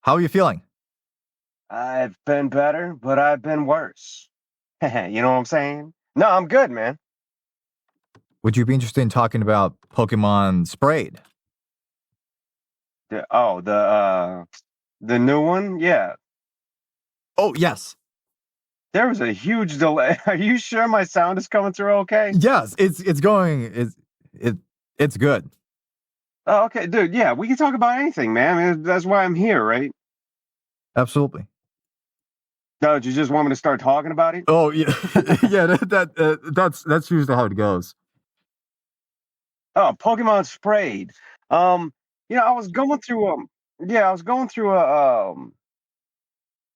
How are you feeling? I've been better, but I've been worse. You know what I'm saying? No, I'm good, man. Would you be interested in talking about Pokemon Sprayed? The new one? Yeah. Oh, yes. There was a huge delay. Are you sure my sound is coming through okay? Yes, it's going it it's good. Oh, okay, dude. Yeah, we can talk about anything, man. I mean, that's why I'm here, right? Absolutely. No, you just want me to start talking about it? Oh, yeah. Yeah, that's usually how it goes. Oh, Pokemon sprayed. Um, I was going through I was going through a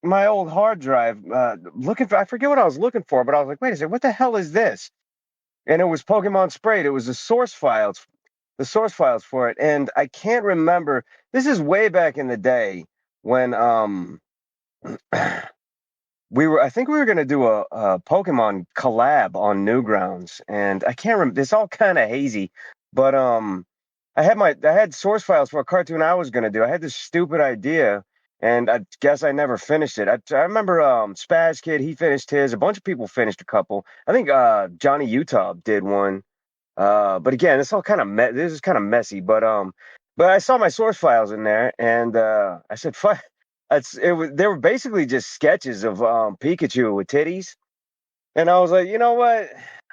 my old hard drive looking for I forget what I was looking for, but I was like, wait a second, what the hell is this? And it was Pokemon Sprayed. It was the source files for it, and I can't remember. This is way back in the day when I think we were gonna do a Pokemon collab on Newgrounds, and I can't remember. It's all kind of hazy, but I had source files for a cartoon I was gonna do. I had this stupid idea, and I guess I never finished it. I remember Spaz Kid, he finished his. A bunch of people finished a couple. I think Johnny Utah did one. But again, this is kind of messy. But I saw my source files in there, and I said, "Fuck." They were basically just sketches of Pikachu with titties, and I was like, you know what?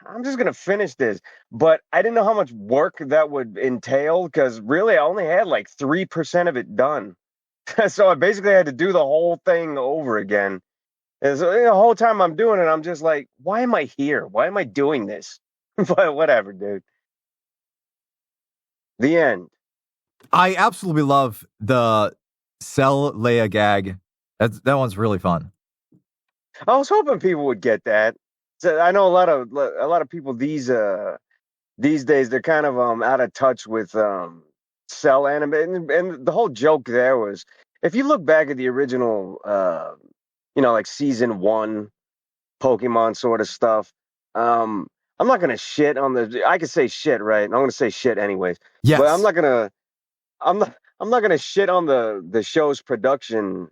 I'm just gonna finish this. But I didn't know how much work that would entail because really I only had like 3% of it done. So I basically had to do the whole thing over again. And so the whole time I'm doing it, I'm just like, why am I here? Why am I doing this? But whatever, dude. The end. I absolutely love the Cell Leia gag. That one's really fun. I was hoping people would get that. So I know a lot of people these days they're kind of out of touch with cell anime, and the whole joke there was if you look back at the original like season 1 Pokemon sort of stuff. um I'm not gonna shit on the I could say shit, right? I'm gonna say shit anyways, but Yes. I'm not gonna shit on the show's production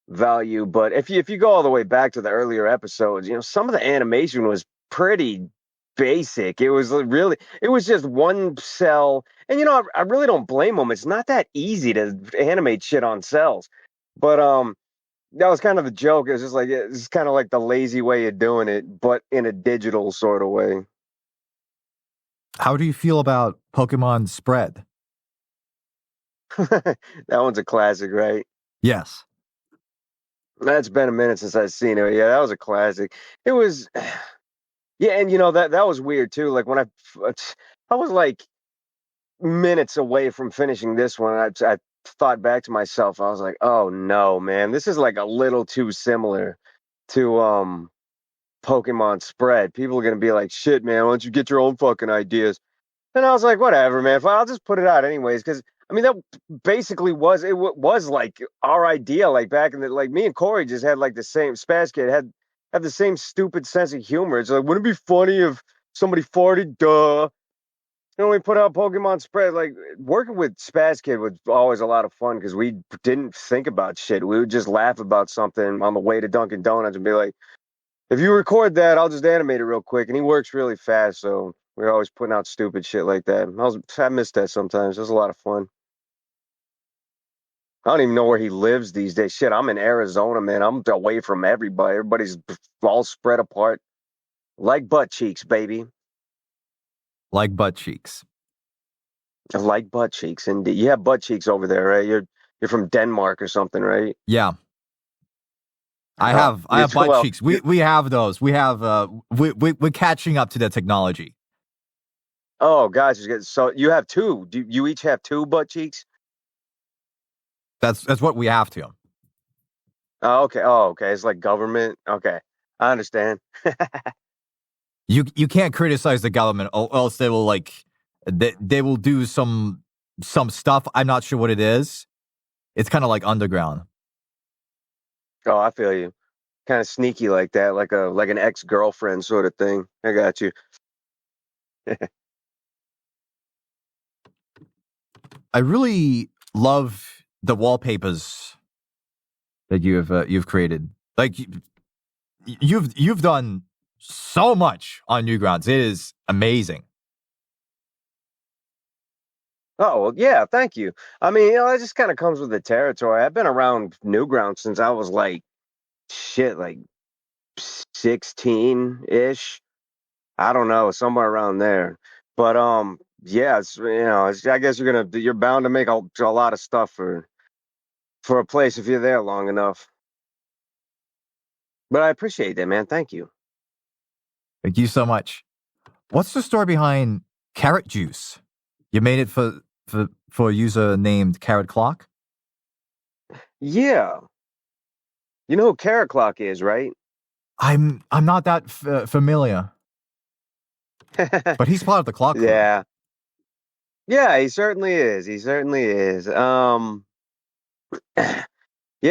value. But if you go all the way back to the earlier episodes, some of the animation was pretty basic. It was just one cell, and I really don't blame them. It's not that easy to animate shit on cells, but that was kind of the joke. It was just like it's kind of like the lazy way of doing it, but in a digital sort of way. How do you feel about Pokemon Spread? That one's a classic, right? Yes. That's been a minute since I've seen it. Yeah, that was a classic. It was, yeah, and that was weird too. Like I was like minutes away from finishing this one. I thought back to myself. I was like, oh no, man, this is like a little too similar to Pokemon Spread. People are gonna be like, shit, man, why don't you get your own fucking ideas? And I was like, whatever, man. I'll just put it out anyways. Because I mean, that basically was like our idea. Like back in the like, me and Corey just had like the same. Spaz Kid had the same stupid sense of humor. It's like, wouldn't it be funny if somebody farted? Duh. We put out Pokemon Spread. Like working with Spaz Kid was always a lot of fun because we didn't think about shit. We would just laugh about something on the way to Dunkin' Donuts and be like, if you record that, I'll just animate it real quick. And he works really fast, so we're always putting out stupid shit like that. I miss that sometimes. It was a lot of fun. I don't even know where he lives these days. Shit, I'm in Arizona, man. I'm away from everybody. Everybody's all spread apart like butt cheeks, baby. Like butt cheeks. Like butt cheeks, and you have butt cheeks over there, right? You're from Denmark or something, right? Yeah. Oh, I have butt well, cheeks. We have those. We have we're catching up to the technology. oh, guys, so you have two. Do you each have two butt cheeks? That's what we have to. Oh, okay. Oh, okay. It's like government. Okay, I understand. You can't criticize the government or else they will they will do some stuff. I'm not sure what it is. It's kind of like underground. Oh, I feel you. Kind of sneaky like that, like an ex-girlfriend sort of thing. I got you. I really love the wallpapers that you've created. Like you've done so much on Newgrounds. It is amazing. Oh, well, yeah, thank you. I mean, it just kind of comes with the territory. I've been around Newgrounds since I was like, shit, like 16-ish. I don't know, somewhere around there. But yeah, I guess you're bound to make a lot of stuff for a place if you're there long enough. But I appreciate that, man. Thank you. Thank you so much. What's the story behind Carrot Juice? You made it for a user named Carrot Clock. Yeah, you know who Carrot Clock is, right? I'm not that familiar, but he's part of the Clock Crew. Yeah, yeah, he certainly is. He certainly is. Yeah,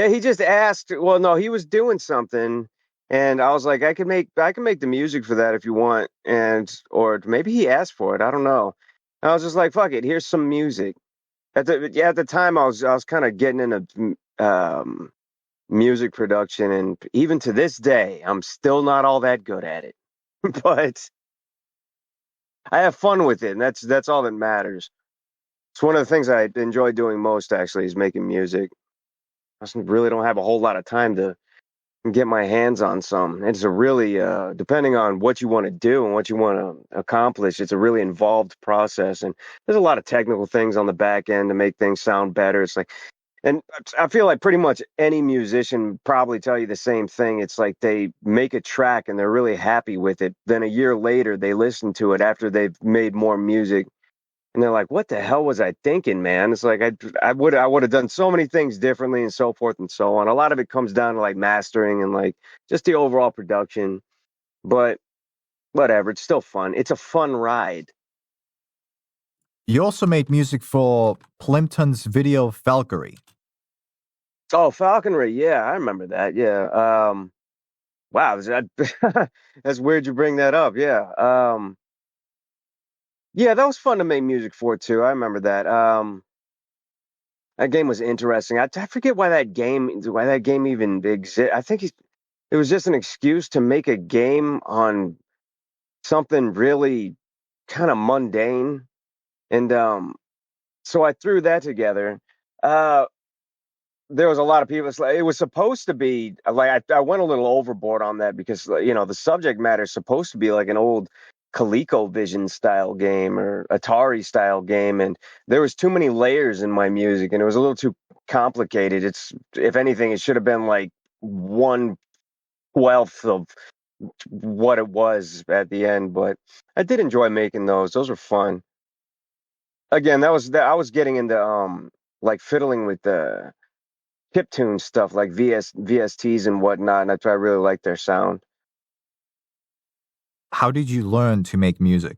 he just asked. Well, no, he was doing something, and I was like, I can make the music for that if you want, and or maybe he asked for it. I don't know. And I was just like, fuck it, here's some music. At the time, I was kind of getting into music production, and even to this day, I'm still not all that good at it. But I have fun with it, and that's all that matters. It's one of the things I enjoy doing most, actually, is making music. I just really don't have a whole lot of time to get my hands on some. It's a really, depending on what you want to do and what you want to accomplish, it's a really involved process. And there's a lot of technical things on the back end to make things sound better. It's like, and I feel like pretty much any musician would probably tell you the same thing. It's like they make a track and they're really happy with it. Then a year later, they listen to it after they've made more music and they're like, "What the hell was I thinking, man?" It's like I would have done so many things differently and so forth and so on. A lot of it comes down to like mastering and like just the overall production. But whatever, it's still fun. It's a fun ride. You also made music for Plimpton's video Valkyrie. Oh, falconry, yeah, I remember that. Yeah. Wow, that's weird you bring that up. Yeah. Yeah, that was fun to make music for too. I remember that. That game was interesting. I forget why that game even exists. I think it was just an excuse to make a game on something really kind of mundane. And so I threw that together. Uh, there was a lot of people. It was supposed to be like I went a little overboard on that because the subject matter is supposed to be like an old ColecoVision style game or Atari style game, and there was too many layers in my music, and it was a little too complicated. It's if anything, it should have been like 1/12 of what it was at the end. But I did enjoy making those. Those were fun. Again, that I was getting into like fiddling with the chiptune stuff like VSTs and whatnot, and I really like their sound. How did you learn to make music?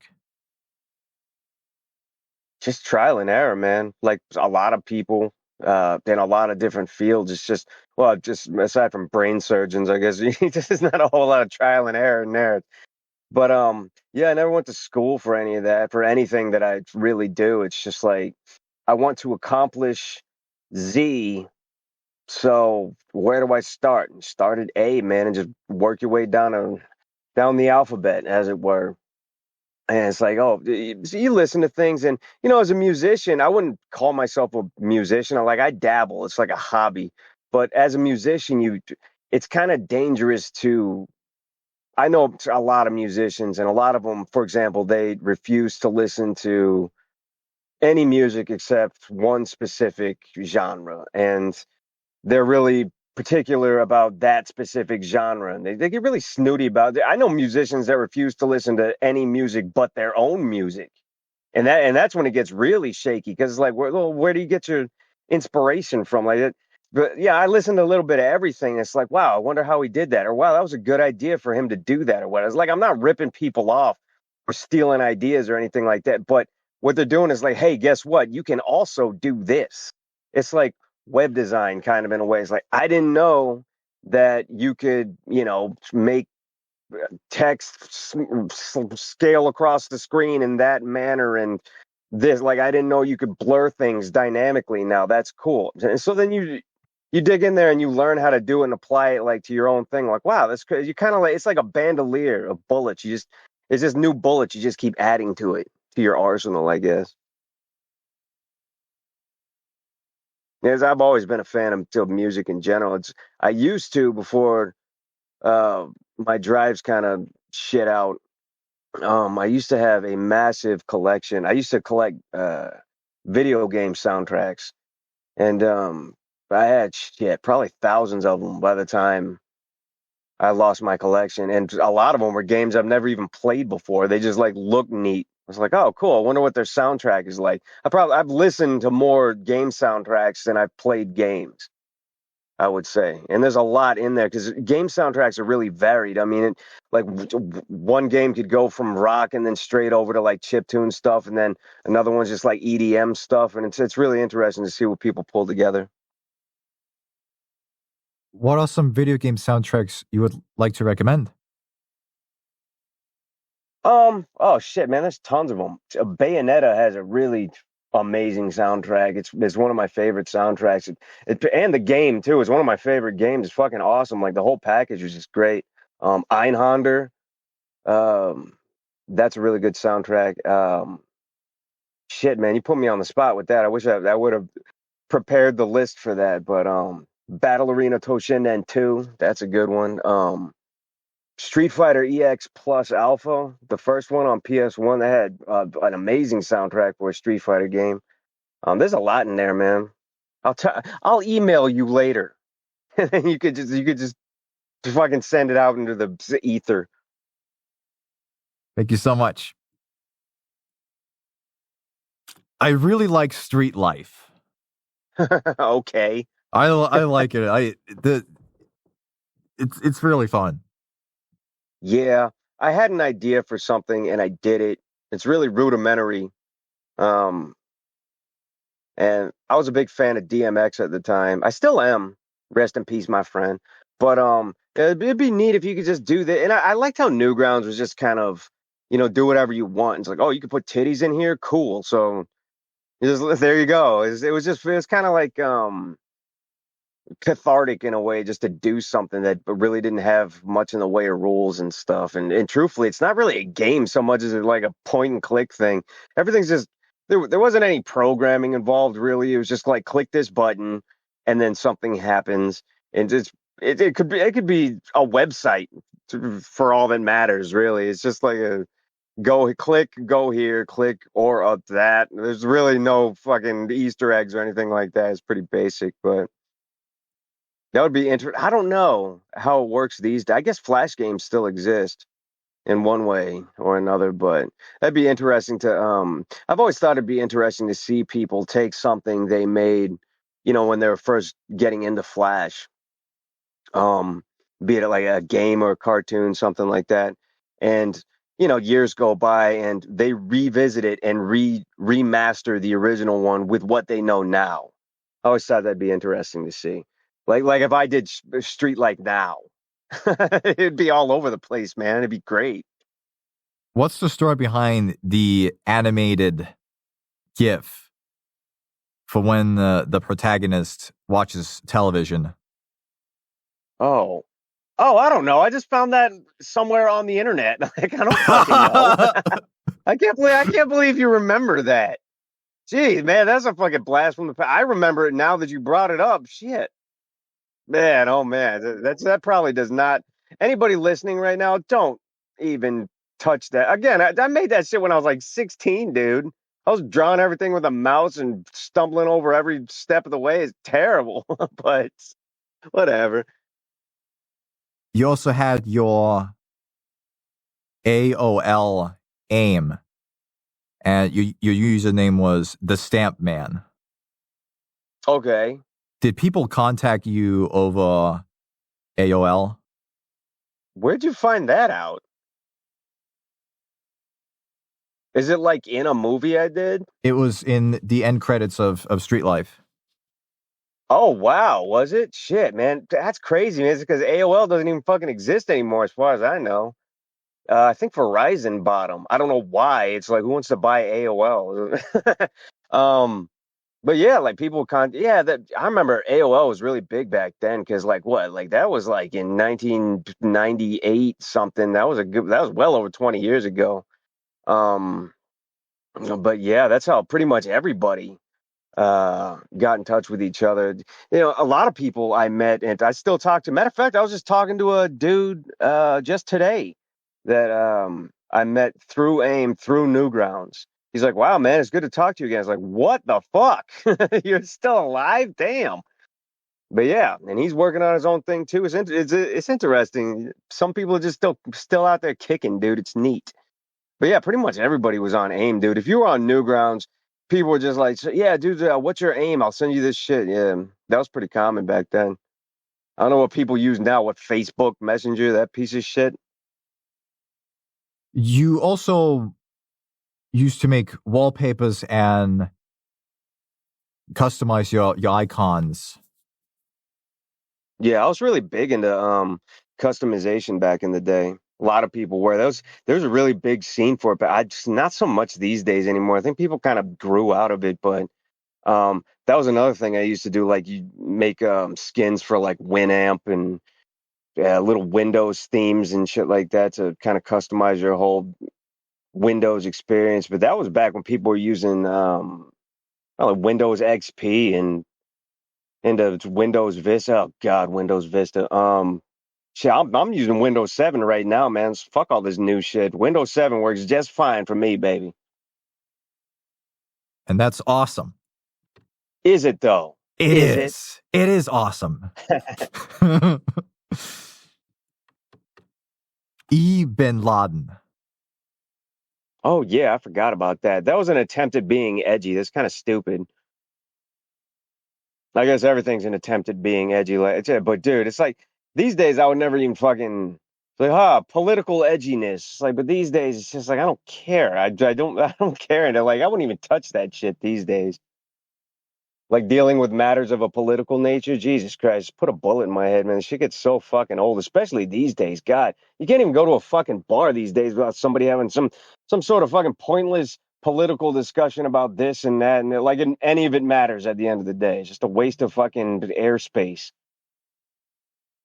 Just trial and error, man. Like a lot of people in a lot of different fields. It's just well, just aside from brain surgeons, I guess there's not a whole lot of trial and error in there. But yeah, I never went to school for any of that, for anything that I really do. It's just like I want to accomplish Z. So where do I start? And start at A, man, and just work your way down the alphabet, as it were. And it's like, oh, so you listen to things, and as a musician, I wouldn't call myself a musician. I dabble. It's like a hobby. But as a musician, it's kind of dangerous to. I know a lot of musicians, and a lot of them, for example, they refuse to listen to any music except one specific genre, and they're really particular about that specific genre, and they get really snooty about it. I know musicians that refuse to listen to any music but their own music, and that's when it gets really shaky because it's like, where do you get your inspiration from? Like it, but yeah, I listened to a little bit of everything. It's like, wow, I wonder how he did that, or wow, that was a good idea for him to do that, or what. It's like I'm not ripping people off or stealing ideas or anything like that, but what they're doing is like, hey, guess what? You can also do this. It's like web design kind of in a way. It's like I didn't know that you could, make text scale across the screen in that manner and this like I didn't know you could blur things dynamically. Now that's cool. And so then you dig in there and you learn how to do it and apply it like to your own thing. Like, wow, that's crazy. You kind of like it's like a bandolier of bullets. You just it's just new bullets. You just keep adding to it to your arsenal, I guess. Yes, I've always been a fan of music in general. It's I used to before uh, my drives kind of shit out. I used to have a massive collection. I used to collect video game soundtracks, and I had shit, probably thousands of them by the time I lost my collection. And a lot of them were games I've never even played before. They just like look neat. I was like, oh, cool. I wonder what their soundtrack is like. I've listened to more game soundtracks than I've played games, I would say. And there's a lot in there because game soundtracks are really varied. I mean, one game could go from rock and then straight over to like chiptune stuff, and then another one's just like EDM stuff, and it's really interesting to see what people pull together. What are some video game soundtracks you would like to recommend? Oh shit, man, there's tons of them. Bayonetta has a really amazing soundtrack. It's one of my favorite soundtracks. And the game too is one of my favorite games. It's fucking awesome. Like the whole package is just great. Einhander, um, that's a really good soundtrack. Shit, man, you put me on the spot with that. I wish I would have prepared the list for that. But Battle Arena Toshinden 2, that's a good one. Street Fighter EX Plus Alpha, the first one on PS1, that had an amazing soundtrack for a Street Fighter game. There's a lot in there, man. I'll email you later, and you could just fucking send it out into the ether. Thank you so much. I really like Street Life. Okay. I like it. It's really fun. Yeah, I had an idea for something and I did it. It's really rudimentary. Um, and I was a big fan of DMX at the time. I still am. Rest in peace, my friend. But it'd be neat if you could just do that. And I liked how Newgrounds was just kind of, do whatever you want. It's like, oh, you could put titties in here, cool. So there you go. It was kind of like cathartic in a way just to do something that really didn't have much in the way of rules and stuff. And truthfully, it's not really a game so much as it's like a point and click thing. Everything's just there wasn't any programming involved really. It was just like click this button and then something happens. And it could be a website for all that matters really. It's just like a go here, click or up that. There's really no fucking Easter eggs or anything like that. It's pretty basic, but that would be interesting. I don't know how it works these days. I guess Flash games still exist in one way or another, but that'd be interesting to I've always thought it'd be interesting to see people take something they made, when they were first getting into Flash, um, be it like a game or a cartoon, something like that. And, years go by and they revisit it and remaster the original one with what they know now. I always thought that'd be interesting to see. Like if I did Street like now, it'd be all over the place, man. It'd be great. What's the story behind the animated GIF for when the protagonist watches television? Oh, I don't know. I just found that somewhere on the internet. Like I don't fucking know. I can't believe you remember that. Gee, man, that's a fucking blast from the past. I remember it now that you brought it up. Shit. Man, oh man, that probably does not. Anybody listening right now, don't even touch that. Again, I made that shit when I was like 16, dude. I was drawing everything with a mouse and stumbling over every step of the way. It's terrible, but whatever. You also had your AOL AIM, and your username was the Stamp Man. Okay, Did people contact you over AOL? where'd you find that out? Is it like in a movie I did? It was in the end credits of Street Life. Oh wow, was it? Shit, man, that's crazy, man. It's because AOL doesn't even fucking exist anymore, as far as I know. I think Verizon bought them. I don't know why. It's like who wants to buy AOL? um, But yeah, like people yeah, that I remember AOL was really big back then because like what? Like that was like in 1998 something. That was well over 20 years ago. Um but yeah, that's how pretty much everybody got in touch with each other. You know, a lot of people I met and I still talk to. Matter of fact, I was just talking to a dude just today that I met through AIM through Newgrounds. He's like, "Wow, man, it's good to talk to you again." I was like, "What the fuck? You're still alive? Damn!" But yeah, and he's working on his own thing too. It's interesting. Some people are just still out there kicking, dude. It's neat. But yeah, pretty much everybody was on AIM, dude. If you were on Newgrounds, people were just like, "Yeah, dude, what's your AIM? I'll send you this shit." Yeah, that was pretty common back then. I don't know what people use now. What Facebook Messenger, that piece of shit. You also used to make wallpapers and customize your icons. Yeah, I was really big into customization back in the day. A lot of people were. There was a really big scene for it, but I just not so much these days anymore. I think people kind of grew out of it, but that was another thing I used to do. Like you make skins for like Winamp and little Windows themes and shit like that to kind of customize your whole Windows experience. But that was back when people were using Windows XP and into Windows Vista. Oh God, Windows Vista. Shit, I'm using Windows 7 right now, man. Fuck all this new shit. Windows 7 works just fine for me, baby. And that's awesome. Is it though? It Is it? is. It is awesome. Bin Laden. Oh yeah, I forgot about that. That was an attempt at being edgy. That's kind of stupid. I guess everything's an attempt at being edgy. But dude, it's like these days I would never even fucking like, political edginess. It's like, but these days it's just like I don't care. I don't I don't care. And like I wouldn't even touch that shit these days. Like dealing with matters of a political nature. Jesus Christ, put a bullet in my head, man. This shit gets so fucking old, especially these days. God, you can't even go to a fucking bar these days without somebody having some sort of fucking pointless political discussion about this and that, and like any of it matters at the end of the day. It's just a waste of fucking airspace.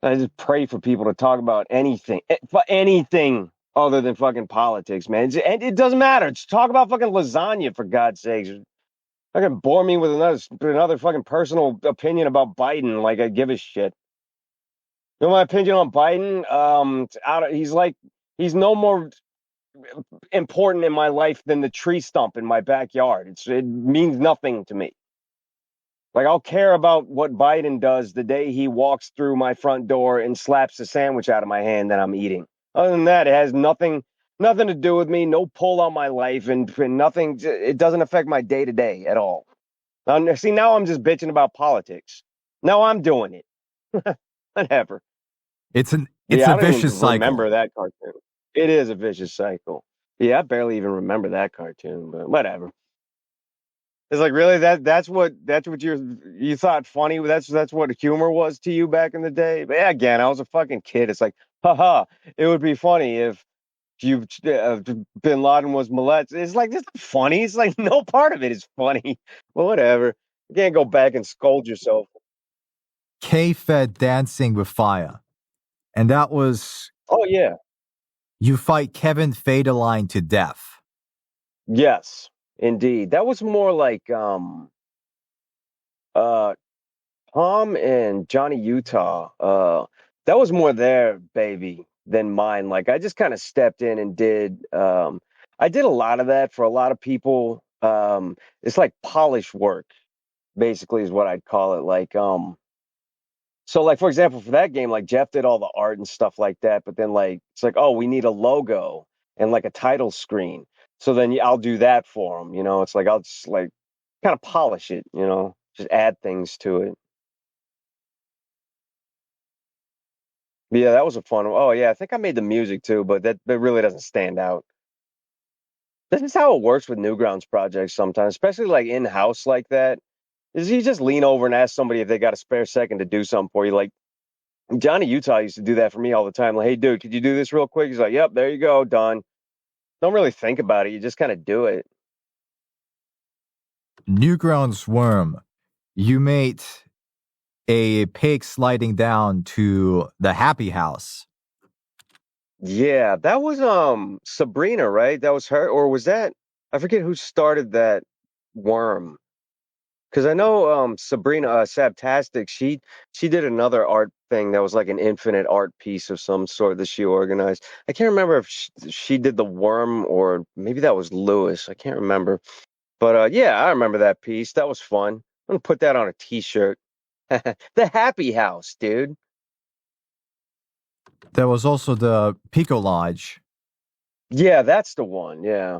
I just pray for people to talk about anything other than fucking politics, man. And it doesn't matter. Just talk about fucking lasagna for God's sakes. Fucking bore me with another fucking personal opinion about Biden. Like I give a shit. You know my opinion on Biden? He's no more important in my life than the tree stump in my backyard. It means nothing to me. Like I'll care about what Biden does the day he walks through my front door and slaps the sandwich out of my hand that I'm eating. Other than that, it has nothing to do with me. No pull on my life, and nothing. It doesn't affect my day to day at all. See, now I'm just bitching about politics. Now I'm doing it. Whatever. It's Yeah, a I don't vicious even cycle. remember that cartoon. It is a vicious cycle. Yeah, I barely even remember that cartoon, but whatever. It's like really that's what you thought funny. That's what humor was to you back in the day. But yeah, again, I was a fucking kid. It's like, haha, it would be funny if you Bin Laden was molested. It's like this is funny. It's like no part of it is funny. Well, whatever. You can't go back and scold yourself. K-Fed Dancing with Fire. And that was Oh yeah. you fight Kevin Federline to death. Yes, indeed. That was more like uh Tom and Johnny Utah. That was more their baby than mine. Like I just kind of stepped in and did I did a lot of that for a lot of people. It's like polish work, basically is what I'd call it. So like for example, for that game, like Jeff did all the art and stuff like that, but then like it's like, oh, we need a logo and like a title screen. So then I'll do that for them. It's like I'll just like kind of polish it. Just add things to it. Yeah, that was a fun one. Oh yeah, I think I made the music too, but that really doesn't stand out. This is how it works with Newgrounds projects sometimes, especially like in house like that. Is you just lean over and ask somebody if they got a spare second to do something for you. Like Johnny Utah used to do that for me all the time. Like, hey, dude, could you do this real quick? He's like, yep, there you go, done. Don't really think about it. You just kind of do it. Newgrounds worm. You made a pig sliding down to the happy house. Yeah, that was Sabrina, right? That was her, or was that I forget who started that worm. Because I know Sabrina Sabtastic, she did another art thing that was like an infinite art piece of some sort that she organized. I can't remember if she did the worm or maybe that was Lewis. I can't remember. But yeah, I remember that piece. That was fun. I'm gonna put that on a t-shirt. The Happy House, dude. There was also the Pico Lodge. Yeah, that's the one. Yeah.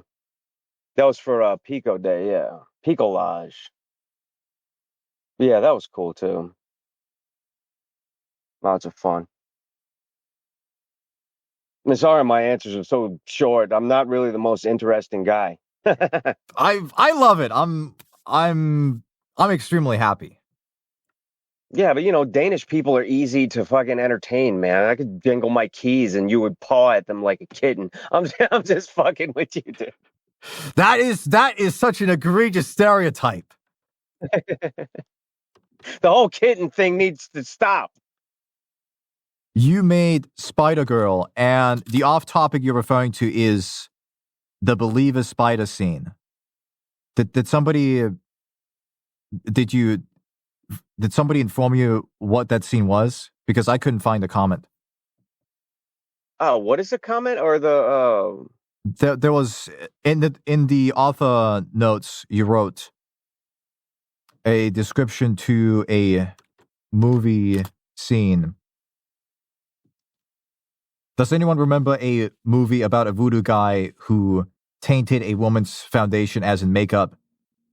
That was for Pico Day, yeah. Pico Lodge. Yeah, that was cool too. Lots of fun. I'm sorry my answers are so short. I'm not really the most interesting guy. I love it. I'm extremely happy. Yeah, but Danish people are easy to fucking entertain, man. I could jingle my keys and you would paw at them like a kitten. I'm just fucking with you, dude. That is such an egregious stereotype. The whole kitten thing needs to stop. You made Spider Girl, and the off topic you're referring to is the Believer Spider scene. Did somebody did you did somebody inform you what that scene was? Because I couldn't find a comment. Oh, what is the comment or the There was in the author notes you wrote a description to a movie scene. Does anyone remember a movie about a voodoo guy who tainted a woman's foundation as in makeup,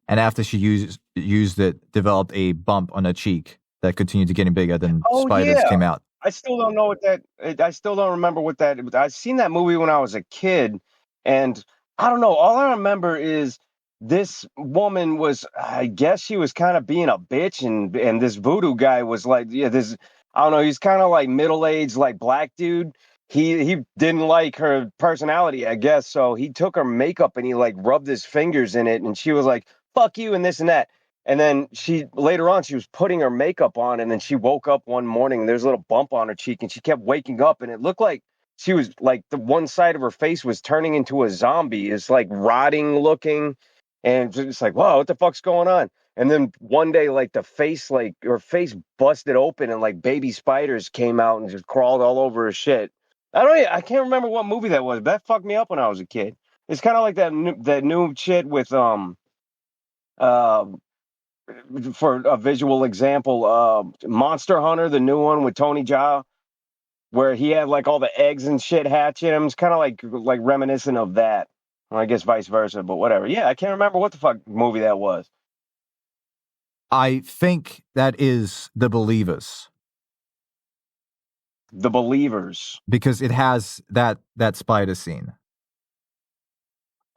and after she used it, developed a bump on her cheek that continued to getting bigger? Then Oh spiders yeah. came out. I still don't know what that. I still don't remember what that. I've seen that movie when I was a kid, and I don't know. All I remember is this woman was. I guess she was kind of being a bitch, and this voodoo guy was like, yeah, this. I don't know. He's kind of like middle aged, like black dude. He didn't like her personality, I guess. So he took her makeup and he like rubbed his fingers in it, and she was like, "Fuck you," and this and that. And then she later on she was putting her makeup on, and then she woke up one morning and there's a little bump on her cheek, and she kept waking up, and it looked like she was like the one side of her face was turning into a zombie. It's like rotting looking, and it's like, whoa, what the fuck's going on? And then one day, like the face, like her face busted open, and like baby spiders came out and just crawled all over her shit. I can't remember what movie that was, but that fucked me up when I was a kid. It's kind of like that new shit with uh for a visual example, Monster Hunter, the new one with Tony Jaa, where he had like all the eggs and shit hatching him. It's kind of like reminiscent of that. Well, I guess vice versa, but whatever. Yeah, I can't remember what the fuck movie that was. I think that is The Believers The Believers. because it has that spider scene.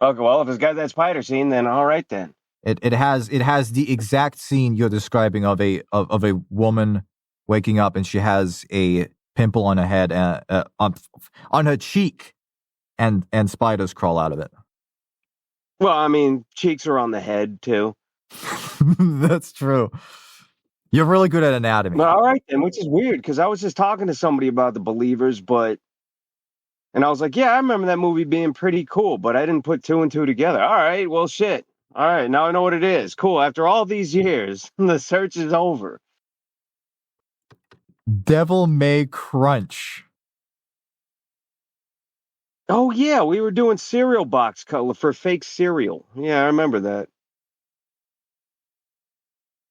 Okay, well, if it's got that spider scene, then all right then. It has the exact scene you're describing of a woman waking up and she has a pimple on her head on her cheek, and spiders crawl out of it. Well, I mean, cheeks are on the head too. That's true. You're really good at anatomy. But all right then, which is weird because I was just talking to somebody about The Believers, and I was like, yeah, I remember that movie being pretty cool, but I didn't put two and two together. All right, well, shit. All right, now I know what it is. Cool. After all these years, the search is over. Devil May Crunch. Oh, yeah, we were doing cereal box color for fake cereal. Yeah, I remember that.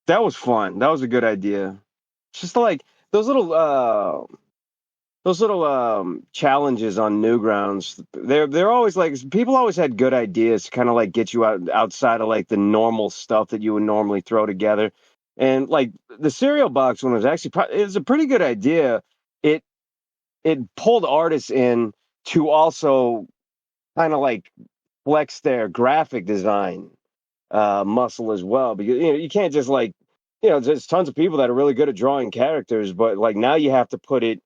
That was fun. That was a good idea. Just like those little challenges on Newgrounds, they're always like people always had good ideas to kind of like get you outside of like the normal stuff that you would normally throw together. And like the cereal box one was actually it was a pretty good idea. It it pulled artists in to also kind of like flex their graphic design muscle as well, because you can't just like there's tons of people that are really good at drawing characters, but like now you have to put it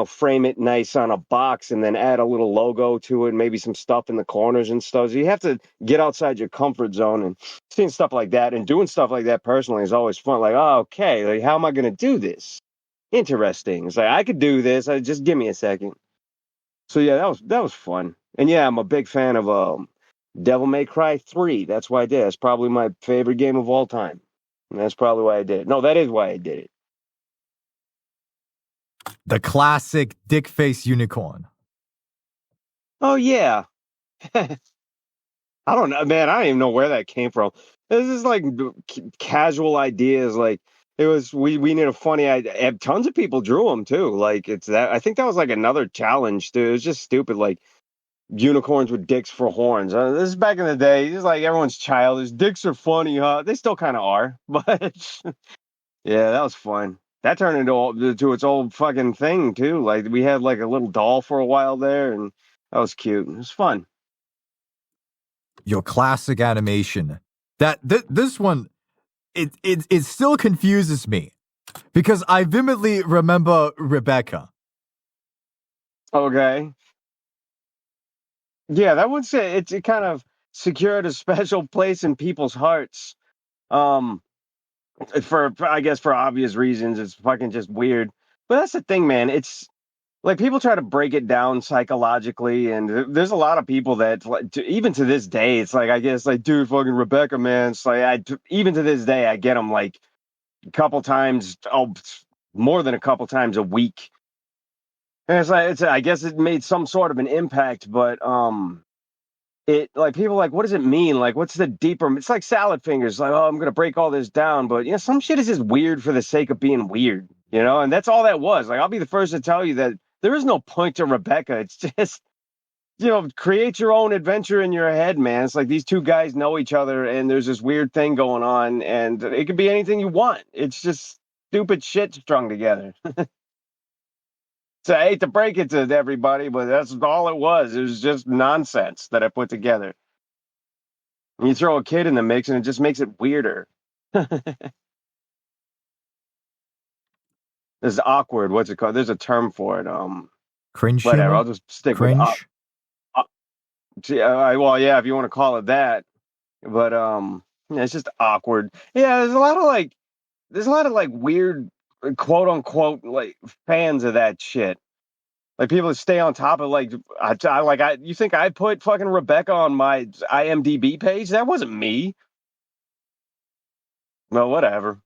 frame it nice on a box and then add a little logo to it, maybe some stuff in the corners and stuff. So you have to get outside your comfort zone, and seeing stuff like that and doing stuff like that personally is always fun. Like, oh, okay, like how am I going to do this? Interesting. It's like I could do this. Just give me a second. So yeah, that was fun. And yeah, I'm a big fan of Devil May Cry 3. That's why I did it. That's probably my favorite game of all time. And that's probably why I did it. No, that is why I did it. The classic dick face unicorn. Oh yeah. I don't know, man. I don't even know where that came from. This is like casual ideas. Like it was, we need a funny idea. And tons of people drew them too. Like it's that. I think that was like another challenge too. It was just stupid. Like unicorns with dicks for horns. This is back in the day. It's like everyone's childish. Dicks are funny, huh? They still kind of are, but yeah, that was fun. That turned into its old fucking thing too. Like we had like a little doll for a while there, and that was cute. It was fun. Your classic animation. This one, it still confuses me because I vividly remember Rebecca. Okay. Yeah, that would say it kind of secured a special place in people's hearts. Um, for I guess for obvious reasons, it's fucking just weird. But that's the thing, man. It's like people try to break it down psychologically, and there's a lot of people that like, even to this day, it's like I guess like, dude, fucking Rebecca, man. It's like even to this day, I get them like a couple times, more than a couple times a week. And it's like I guess it made some sort of an impact, but it like people like, what does it mean? Like, what's the deeper? It's like salad fingers. Like, oh, I'm gonna break all this down, but some shit is just weird for the sake of being weird, and that's all that was. Like, I'll be the first to tell you that there is no point to Rebecca. It's just create your own adventure in your head, man. It's like these two guys know each other, and there's this weird thing going on, and it could be anything you want. It's just stupid shit strung together. So I hate to break it to everybody, but that's all it was. It was just nonsense that I put together. And you throw a kid in the mix, and it just makes it weirder. This is awkward. What's it called? There's a term for it. Cringe Whatever. humor? I'll just stick with Cringe? well, yeah, if you want to call it that. But yeah, it's just awkward. Yeah, there's a lot of like weird, quote unquote, like fans of that shit. Like people that stay on top of like you think I put fucking Rebecca on my IMDb page? That wasn't me. Well, whatever.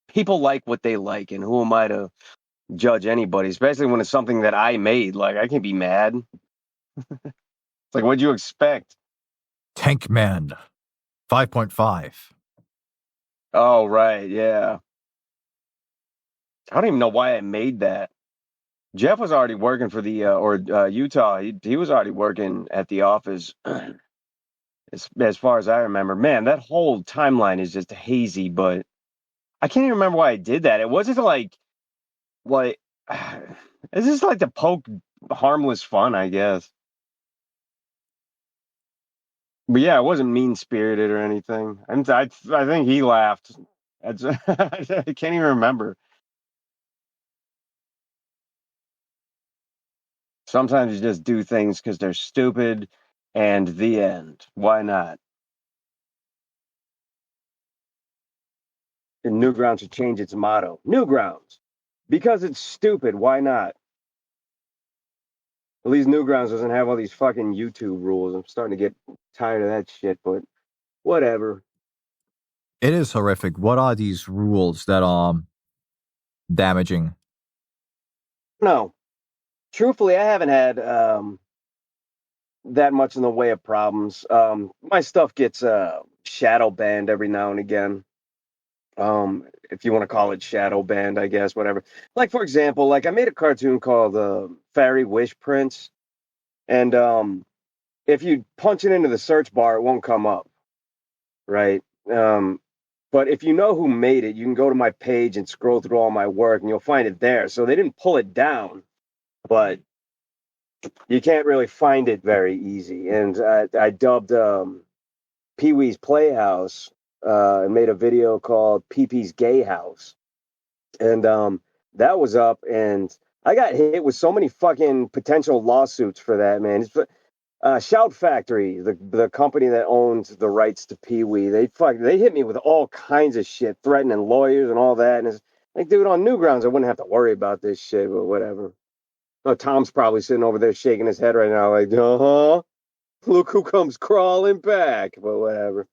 People like what they like, and who am I to judge anybody? Especially when it's something that I made. Like I can't be mad. It's like, what'd you expect? Tank Man. 5.5. Oh, right, yeah. I don't even know why I made that. Jeff was already working for the Utah. He was already working at the office. As far as I remember, man, that whole timeline is just hazy. But I can't even remember why I did that. It wasn't like it's just like to poke harmless fun, I guess. But yeah, it wasn't mean spirited or anything. I think he laughed. I can't even remember. Sometimes you just do things because they're stupid, and the end. Why not? And Newgrounds should change its motto. Newgrounds, because it's stupid. Why not? At least Newgrounds doesn't have all these fucking YouTube rules. I'm starting to get tired of that shit, but whatever. It is horrific. What are these rules that are damaging? No, truthfully, I haven't had that much in the way of problems. My stuff gets shadow banned every now and again. If you want to call it shadow banned, I guess, whatever. Like for example, like I made a cartoon called Fairy Wish Prince, and if you punch it into the search bar, it won't come up, right? But if you know who made it, you can go to my page and scroll through all my work, and you'll find it there. So they didn't pull it down, but you can't really find it very easy. And I dubbed Pee Wee's Playhouse and made a video called Pee Pee's Gay House. And that was up, and I got hit with so many fucking potential lawsuits for that, man. Shout Factory, the company that owns the rights to Pee Wee, they hit me with all kinds of shit, threatening lawyers and all that. And it's like, dude, on Newgrounds, I wouldn't have to worry about this shit, but whatever. Oh, Tom's probably sitting over there shaking his head right now, like, uh-huh. Look who comes crawling back. But whatever.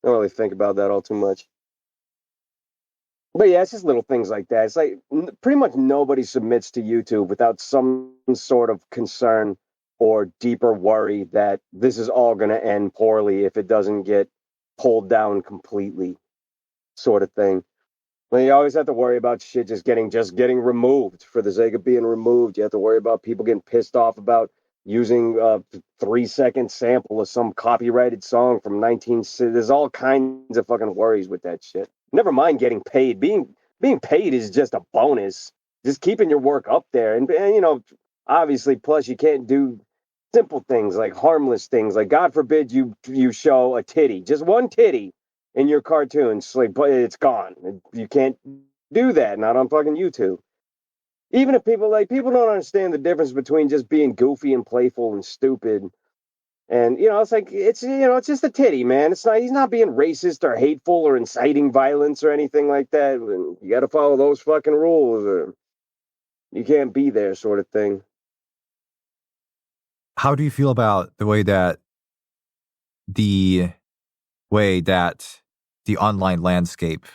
I don't really think about that all too much. But yeah, it's just little things like that. It's like pretty much nobody submits to YouTube without some sort of concern or deeper worry that this is all going to end poorly if it doesn't get pulled down completely, sort of thing. Well, you always have to worry about shit just getting removed for the sake of being removed. You have to worry about people getting pissed off about using a 3 second sample of some copyrighted song from 19. There's all kinds of fucking worries with that shit. Never mind getting paid. Being paid is just a bonus. Just keeping your work up there, and obviously, plus you can't do simple things like harmless things like God forbid you show a titty, just one titty in your cartoons, like, but it's gone. You can't do that, not on fucking YouTube. Even if people don't understand the difference between just being goofy and playful and stupid. And it's like it's just a titty, man. He's not being racist or hateful or inciting violence or anything like that. And you got to follow those fucking rules, or you can't be there, sort of thing. How do you feel about the way that the online landscape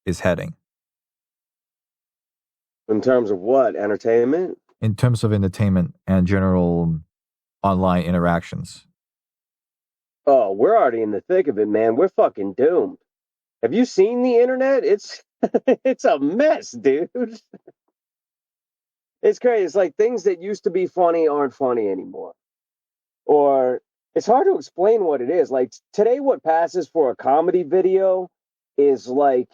is heading? In terms of what entertainment? In terms of entertainment and general online interactions. Oh, we're already in the thick of it, man. We're fucking doomed. Have you seen the internet? It's it's a mess, dude. It's crazy. It's like things that used to be funny aren't funny anymore. Or it's hard to explain what it is. Like today, what passes for a comedy video is like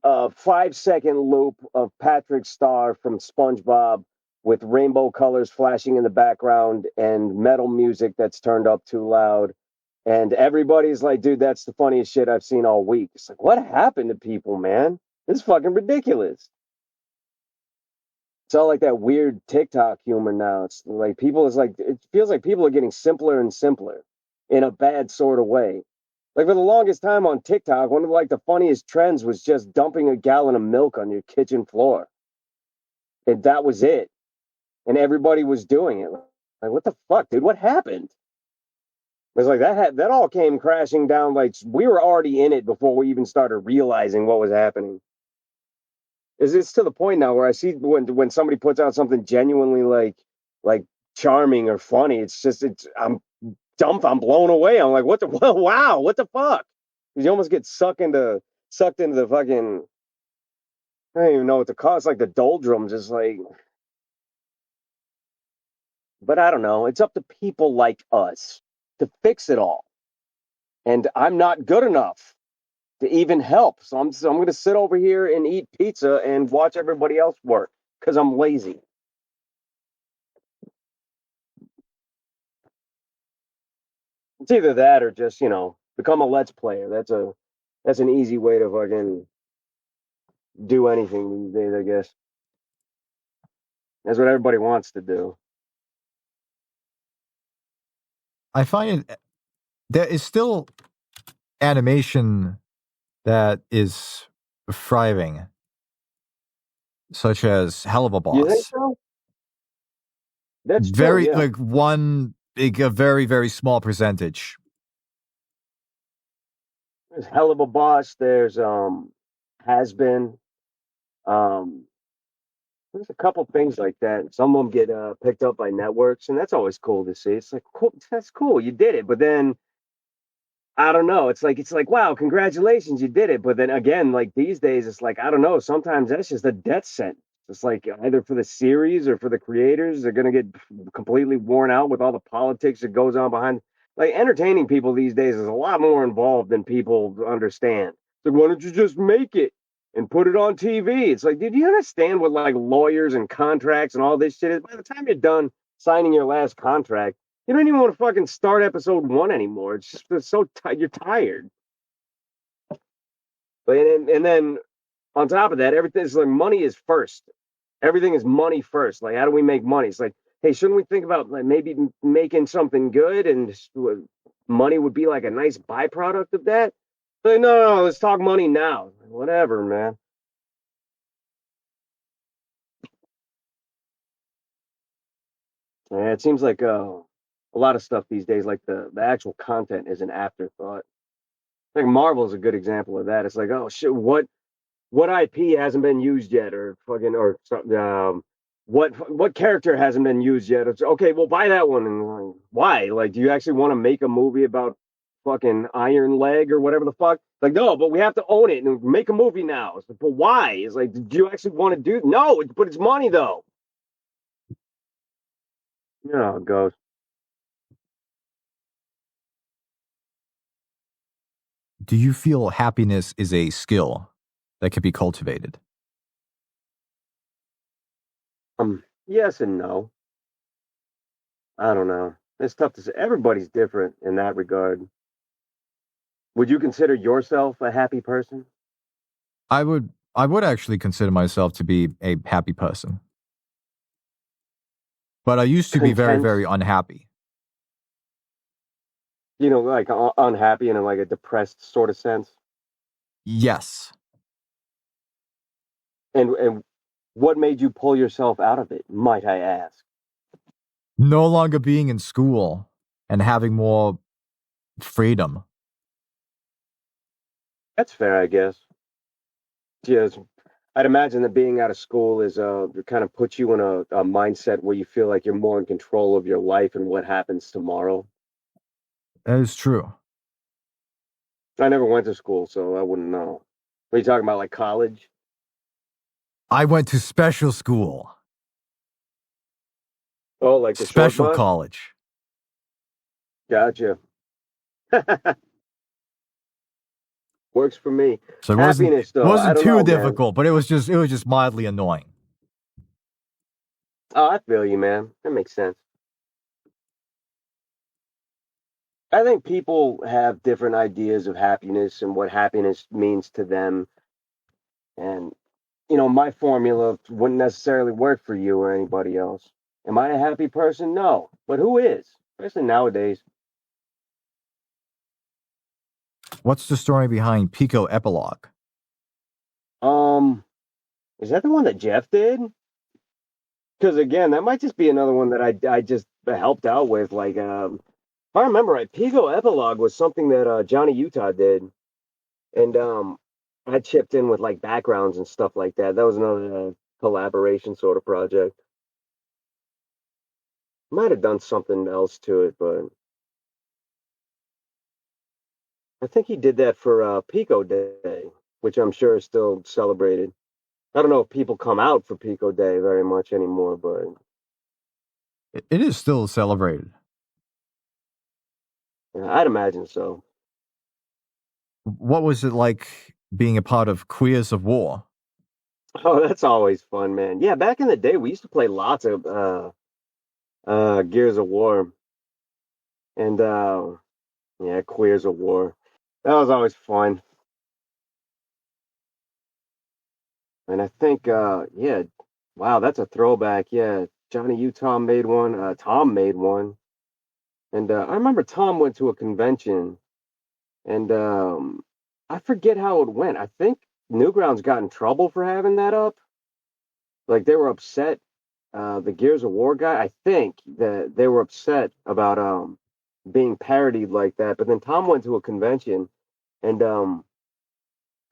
a 5 second loop of Patrick Star from SpongeBob with rainbow colors flashing in the background and metal music that's turned up too loud. And everybody's like, dude, that's the funniest shit I've seen all week. It's like, what happened to people, man? It's fucking ridiculous. It's all like that weird TikTok humor now. It's like it feels like people are getting simpler and simpler in a bad sort of way. Like for the longest time on TikTok, one of like the funniest trends was just dumping a gallon of milk on your kitchen floor. And that was it. And everybody was doing it. Like, what the fuck, dude? What happened? It was like that all came crashing down. Like we were already in it before we even started realizing what was happening. Is it's to the point now where I see when somebody puts out something genuinely like charming or funny, I'm dumped, I'm blown away. I'm like, what the wow, what the fuck? You almost get sucked into the fucking I don't even know what to call it. It's like the doldrums. It's like, but I don't know. It's up to people like us to fix it all. And I'm not good enough to even help. So I'm going to sit over here and eat pizza and watch everybody else work because I'm lazy. It's either that or just, become a Let's Player. That's an easy way to fucking do anything these days, I guess. That's what everybody wants to do. I find there is still animation that is thriving, such as Hell of a You think Boss. so? That's true, Very yeah. like a very, very small percentage. There's Hell of a Boss. There's Has Been. Um, there's a couple things like that. Some of them get picked up by networks, and that's always cool to see. It's like, cool, that's cool, you did it. But then I don't know. It's like wow, congratulations, you did it. But then again, like these days, it's like I don't know. Sometimes that's just a death sentence. It's like either for the series or for the creators, they're gonna get completely worn out with all the politics that goes on behind. Like entertaining people these days is a lot more involved than people understand. So why don't you just make it and put it on TV? It's like, did you understand what like lawyers and contracts and all this shit is? By the time you're done signing your last contract, you don't even want to fucking start episode one anymore. You're tired. But and then on top of that, everything's like money is first. Everything is money first. Like, how do we make money? It's like, hey, shouldn't we think about like maybe making something good and money would be like a nice byproduct of that? Like, no, no, no, let's talk money now. Whatever, man. Yeah, it seems like a lot of stuff these days, like the actual content is an afterthought. Like Marvel is a good example of that. It's like, oh shit, what IP hasn't been used yet, or fucking, or what character hasn't been used yet? It's okay, well, buy that one. And like, why? Like, do you actually want to make a movie about fucking Iron Leg or whatever the fuck? Like, no, but we have to own it and make a movie now. It's like, but why? It's like, do you actually want to do? No, but it's money though. You know how it goes. Do you feel happiness is a skill that can be cultivated? Yes and no. I don't know. It's tough to say. Everybody's different in that regard. Would you consider yourself a happy person? I would actually consider myself to be a happy person. But I used to be very, Content? very unhappy. Like unhappy in like a depressed sort of sense. Yes. And what made you pull yourself out of it, might I ask? No longer being in school and having more freedom. That's fair, I guess. Yes, I'd imagine that being out of school is kind of puts you in a mindset where you feel like you're more in control of your life and what happens tomorrow. That is true. I never went to school, so I wouldn't know. What are you talking about, like college? I went to special school, Oh, like the short special bus? college. Gotcha. Works for me. So it wasn't Happiness, though, I wasn't don't too know, man. difficult, but it was just mildly annoying. Oh, I feel you, man. That makes sense. I think people have different ideas of happiness and what happiness means to them. And, my formula wouldn't necessarily work for you or anybody else. Am I a happy person? No. But who is? Especially nowadays. What's the story behind Pico Epilogue? Um, is that the one that Jeff did? Because again, that might just be another one that I just helped out with. Like, if I remember right, Pico Epilogue was something that Johnny Utah did. And I chipped in with like backgrounds and stuff like that. That was another collaboration sort of project. Might have done something else to it, but I think he did that for Pico Day, which I'm sure is still celebrated. I don't know if people come out for Pico Day very much anymore, but It is still celebrated. yeah, I'd imagine so. What was it like being a part of Queers of War? Oh, that's always fun, man. Yeah, back in the day, we used to play lots of Gears of War and yeah, Queers of War. That was always fun. And I think, yeah, wow, that's a throwback. Yeah, Johnny Utah made one. Tom made one, and I remember Tom went to a convention, and I forget how it went. I think Newgrounds got in trouble for having that up. Like they were upset. The Gears of War guy, I think that they were upset about being parodied like that. But then Tom went to a convention, and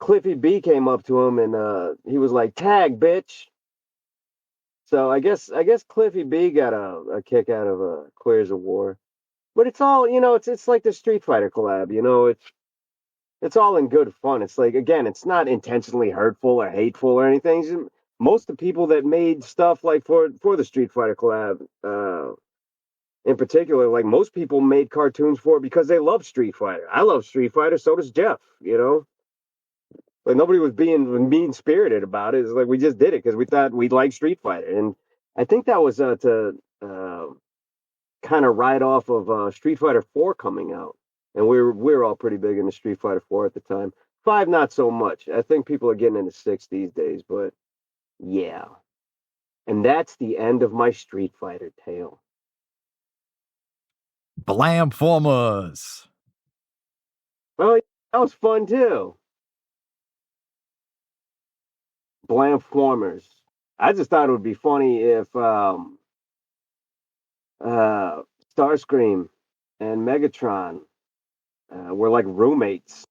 Cliffy B came up to him, and he was like, "Tag, bitch." So I guess Cliffy B got a kick out of Queers of War, but it's all it's like the Street Fighter collab. It's all in good fun. It's like again, it's not intentionally hurtful or hateful or anything. Most of the people that made stuff like for the Street Fighter collab, in particular, like most people made cartoons for it because they love Street Fighter. I love Street Fighter, so does Jeff. Like nobody was being mean spirited about it. It's like we just did it because we thought we'd like Street Fighter, and I think that was to kind of ride off of Street Fighter 4 coming out, and we were all pretty big into Street Fighter 4 at the time. 5 not so much. I think people are getting into 6 these days, but yeah. And that's the end of my Street Fighter tale. Blamformers. Oh, yeah, that was fun too. Blamformers. I just thought it would be funny if uh, Starscream and Megatron were like roommates.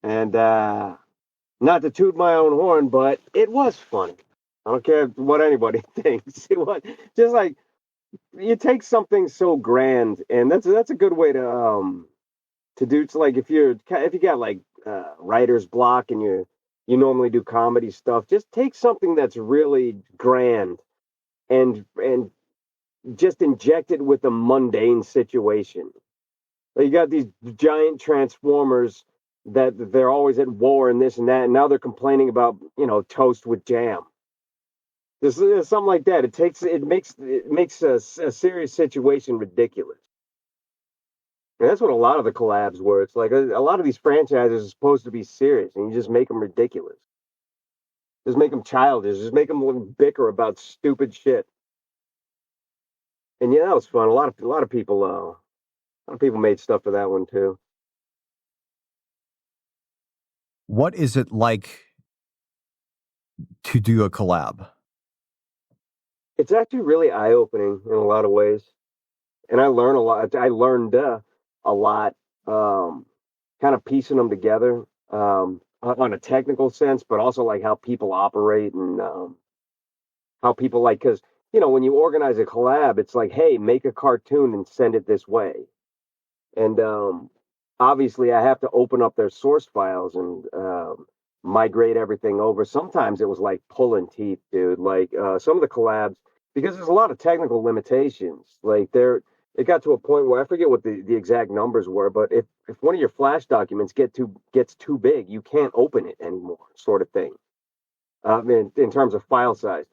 And not to toot my own horn, but it was funny. I don't care what anybody thinks. It was just like you take something so grand, and that's a good way to do. It's like if you got like writer's block and you normally do comedy stuff, just take something that's really grand and just inject it with a mundane situation. You got these giant transformers that they're always at war and this and that, and now they're complaining about toast with jam. There's something like that. It makes a serious situation ridiculous. And that's what a lot of the collabs were. It's like a lot of these franchises are supposed to be serious, and you just make them ridiculous. Just make them childish. Just make them bicker about stupid shit. And yeah, that was fun. A lot of people made stuff for that one too. What is it like to do a collab? It's actually really eye opening in a lot of ways, and I learn a lot. I learned a lot, kind of piecing them together on a technical sense, but also like how people operate and how people like because when you organize a collab, it's like, hey, make a cartoon and send it this way. And obviously, I have to open up their source files and migrate everything over. Sometimes it was like pulling teeth, dude. Like some of the collabs, because there's a lot of technical limitations. Like it got to a point where I forget what the exact numbers were, but if one of your Flash documents gets too big, you can't open it anymore, sort of thing. In terms of file size.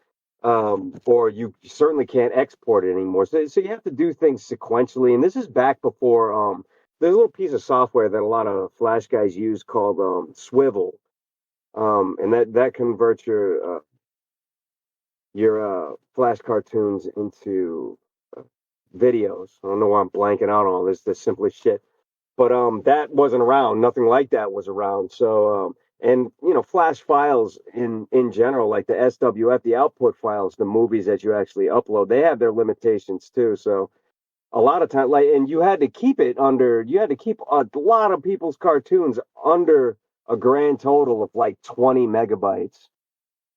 Or you certainly can't export it anymore. So you have to do things sequentially. And this is back before there's a little piece of software that a lot of Flash guys use called Swivel, and that converts your Flash cartoons into videos. I don't know why I'm blanking out on all this simply shit. But that wasn't around. Nothing like that was around. So and Flash files in general, like the SWF, the output files, the movies that you actually upload, they have their limitations too. So a lot of time, like, and you had to keep a lot of people's cartoons under a grand total of like 20 megabytes.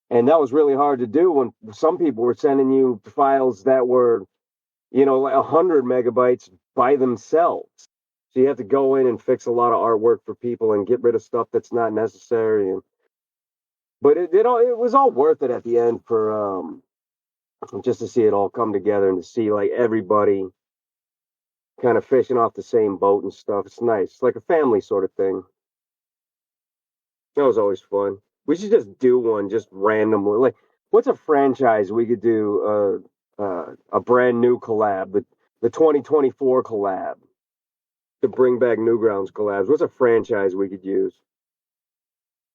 And that was really hard to do when some people were sending you files that were, like 100 megabytes by themselves. So you have to go in and fix a lot of artwork for people and get rid of stuff that's not necessary. But it was all worth it at the end for just to see it all come together and to see like everybody kind of fishing off the same boat and stuff. It's nice. It's like a family sort of thing. That was always fun. We should just do one just randomly. Like, what's a franchise we could do a brand new collab, the 2024 collab to bring back Newgrounds collabs? What's a franchise we could use?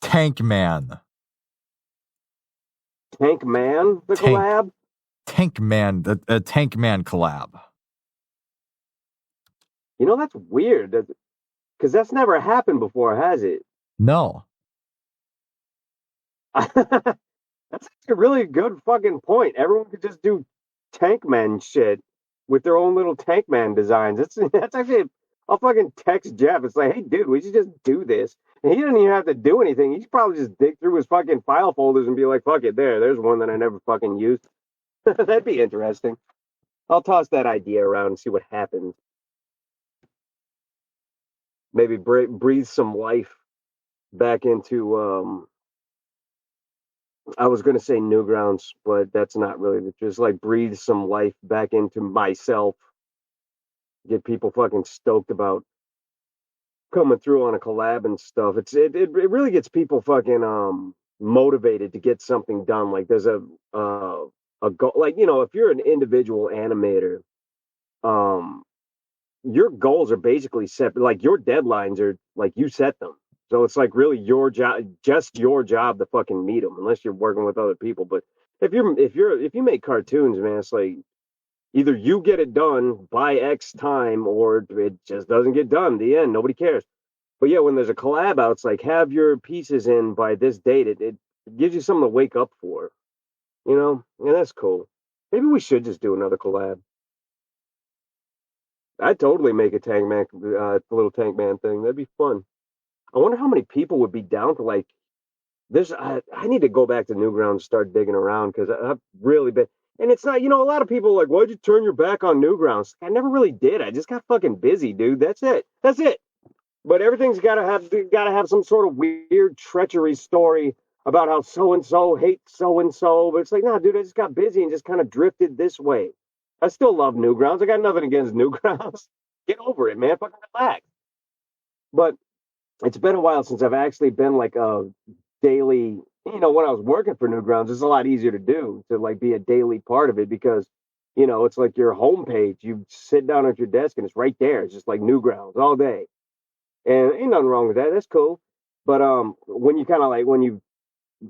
Tank Man. Tank Man, the collab? Tank Man, the Tank Man collab. That's weird. Because that's never happened before, has it? No. That's a really good fucking point. Everyone could just do Tank Man shit with their own little Tank Man designs. That's actually. I'll fucking text Jeff. It's like, hey, dude, we should just do this. And he doesn't even have to do anything. He should probably just dig through his fucking file folders and be like, fuck it, there's one that I never fucking used. That'd be interesting. I'll toss that idea around and see what happens. Maybe breathe some life back into I was going to say Newgrounds, but that's not really just like breathe some life back into myself. Get people fucking stoked about coming through on a collab and stuff. It really gets people fucking motivated to get something done. Like there's a goal. Like if you're an individual animator, your goals are basically set. Like your deadlines are like you set them. So it's like really your job, just your job to fucking meet them, unless you're working with other people. But if you make cartoons, man, it's like either you get it done by X time or it just doesn't get done. The end, nobody cares. But yeah, when there's a collab out, it's like have your pieces in by this date. It gives you something to wake up for, you know? And that's cool. Maybe we should just do another collab. I'd totally make a Tank Man, little Tank Man thing. That'd be fun. I wonder how many people would be down to like this. I need to go back to Newgrounds and start digging around because I've really been. And it's not, a lot of people are like, why'd you turn your back on Newgrounds? I never really did. I just got fucking busy, dude. That's it. That's it. But everything's got to have some sort of weird treachery story about how so and so hates so and so. But it's like, nah, dude, I just got busy and just kind of drifted this way. I still love Newgrounds. I got nothing against Newgrounds. Get over it, man. Fucking relax. But it's been a while since I've actually been like a daily. When I was working for Newgrounds, it's a lot easier to do to like be a daily part of it because it's like your homepage. You sit down at your desk and it's right there. It's just like Newgrounds all day. And ain't nothing wrong with that. That's cool. But when you kind of like when you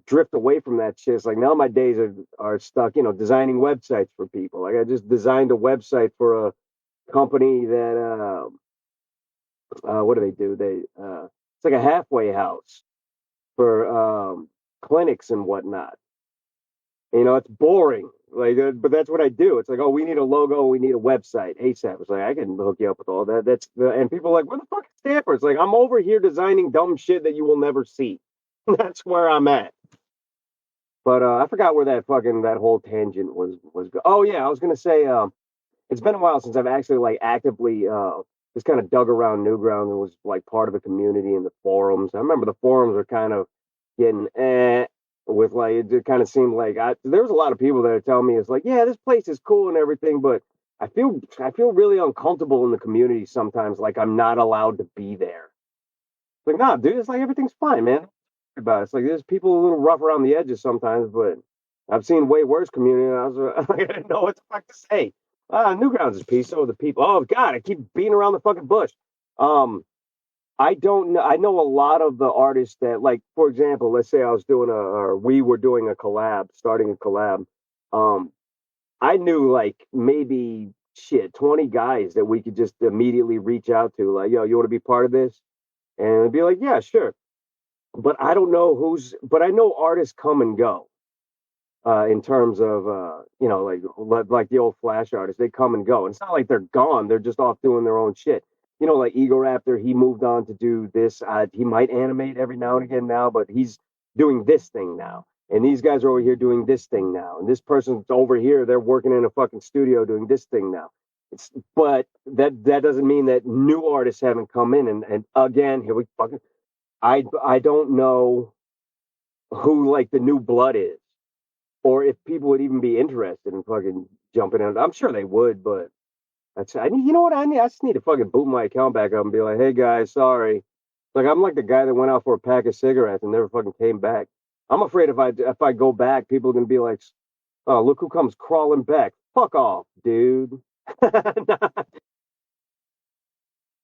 drift away from that shit, it's like now my days are stuck, designing websites for people. Like I just designed a website for a company that what do they do? It's like a halfway house for clinics and whatnot. It's boring. Like, but that's what I do. It's like, oh, we need a logo, we need a website ASAP. It's like I can hook you up with all that. And people are like, where the fuck is Stanford? It's like I'm over here designing dumb shit that you will never see. That's where I'm at. But I forgot where that whole tangent was. Oh yeah, I was gonna say it's been a while since I've actually like actively just kind of dug around Newgrounds and was like part of the community in the forums. I remember the forums were kind of getting with like it kind of seemed like there was a lot of people that are telling me it's like, yeah, this place is cool and everything, but I feel really uncomfortable in the community sometimes, like I'm not allowed to be there. Like, nah, dude, it's like everything's fine, man. About it. It's like there's people a little rough around the edges sometimes, but I've seen way worse community. And I was I didn't know what the fuck to say. Newgrounds is peace. So the people. Oh God, I keep beating around the fucking bush. I don't know. I know a lot of the artists that, like, for example, let's say I was doing or we were doing a collab, starting a collab. Um, I knew like maybe shit 20 guys that we could just immediately reach out to, like, yo, you want to be part of this? And it'd be like, yeah, sure. But I don't know but I know artists come and go in terms of, like the old Flash artists, they come and go. And it's not like they're gone. They're just off doing their own shit. Like Ego Raptor, he moved on to do this. He might animate every now and again now, but he's doing this thing now. And these guys are over here doing this thing now. And this person's over here, they're working in a fucking studio doing this thing now. But that doesn't mean that new artists haven't come in. And again, here we fucking I don't know who like the new blood is, or if people would even be interested in fucking jumping in. I'm sure they would, but I need. You know what I need? I just need to fucking boot my account back up and be like, hey guys, sorry. Like I'm like the guy that went out for a pack of cigarettes and never fucking came back. I'm afraid if I go back, people are gonna be like, oh, look who comes crawling back. Fuck off, dude.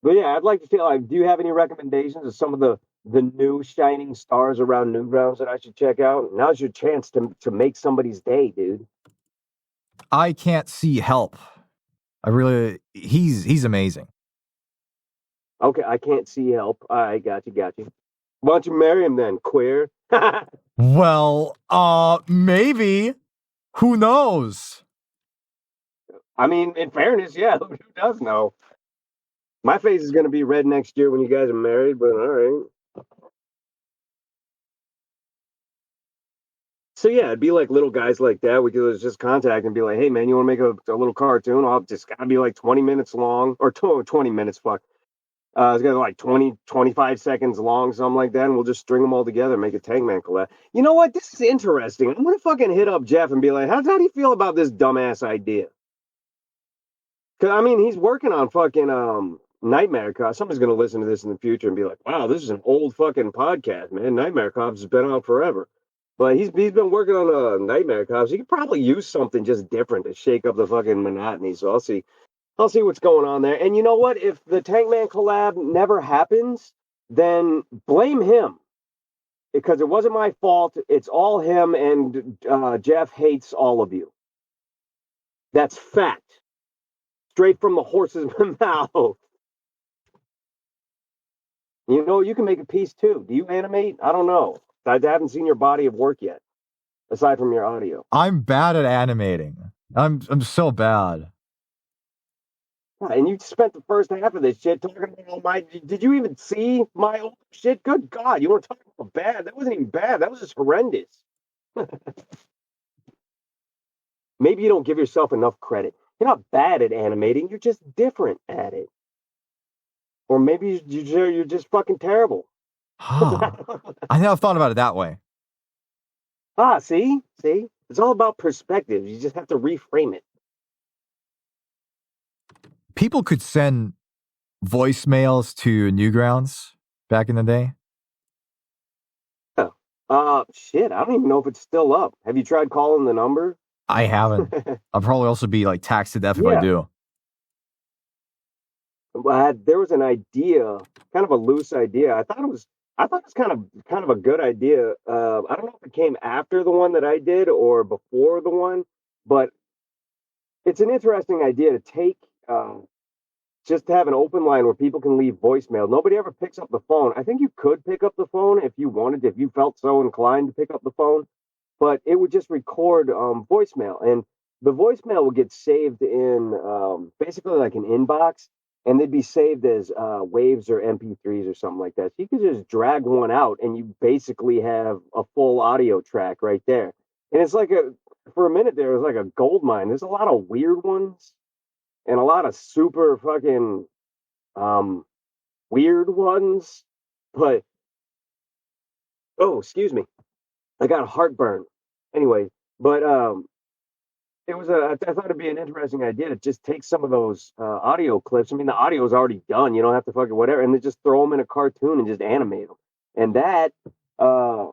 But yeah, I'd like to see. Like, do you have any recommendations of some of the new shining stars around Newgrounds that I should check out? Now's your chance to make somebody's day, dude. I can't see help. He's amazing. Okay, I can't see help. I got you. Why don't you marry him then, queer? Well, maybe. Who knows? I mean, in fairness, yeah, who does know? My face is gonna be red next year when you guys are married, but all right. So yeah, it'd be like little guys like that. We could just contact and be like, "Hey man, you want to make a little cartoon? I'll just gotta be like 20 minutes long or 20 minutes. Fuck, it's got like 25 seconds long, something like that, and we'll just string them all together, make a Tank Man collab. You know what? This is interesting. I'm gonna fucking hit up Jeff and be like, how do you feel about this dumbass idea? Because I mean, he's working on fucking Nightmare Cops. Somebody's gonna listen to this in the future and be like, wow, this is an old fucking podcast, man. Nightmare Cops has been out forever. But he's been working on Nightmare Cops. He could probably use something just different to shake up the fucking monotony. So I'll see what's going on there. And you know what? If the Tank Man collab never happens, then blame him because it wasn't my fault. It's all him, and Jeff hates all of you. That's fact. Straight from the horse's mouth. You know, you can make a piece too. Do you animate? I don't know. I haven't seen your body of work yet, aside from your audio. I'm bad at animating. I'm so bad. And you spent the first half of this shit talking about all my. Did you even see my old shit? Good God, you weren't talking about bad. That wasn't even bad. That was just horrendous. Maybe you don't give yourself enough credit. You're not bad at animating. You're just different at it. Or maybe you're just fucking terrible. Huh. I never thought about it that way. See? It's all about perspective. You just have to reframe it. People could send voicemails to Newgrounds back in the day. Shit, I don't even know if it's still up. Have you tried calling the number? I haven't. I'll probably also be like taxed to death if I do. There was an idea, kind of a loose idea. I thought it was kind of a good idea. I don't know if it came after the one that I did or before the one, but it's an interesting idea to take just to have an open line where people can leave voicemail. Nobody ever picks up the phone. I think you could pick up the phone if you wanted to, if you felt so inclined to pick up the phone, but it would just record voicemail, and the voicemail would get saved in basically like an inbox, and they'd be saved as waves or MP3s or something like that. So you could just drag one out, and you basically have a full audio track right there. And it's like for a minute there, it was like a gold mine. There's a lot of weird ones and a lot of super fucking weird ones. But excuse me, I got a heartburn. Anyway, but it was I thought it'd be an interesting idea to just take some of those audio clips. I mean, the audio is already done. You don't have to fucking whatever, and then just throw them in a cartoon and just animate them. And that the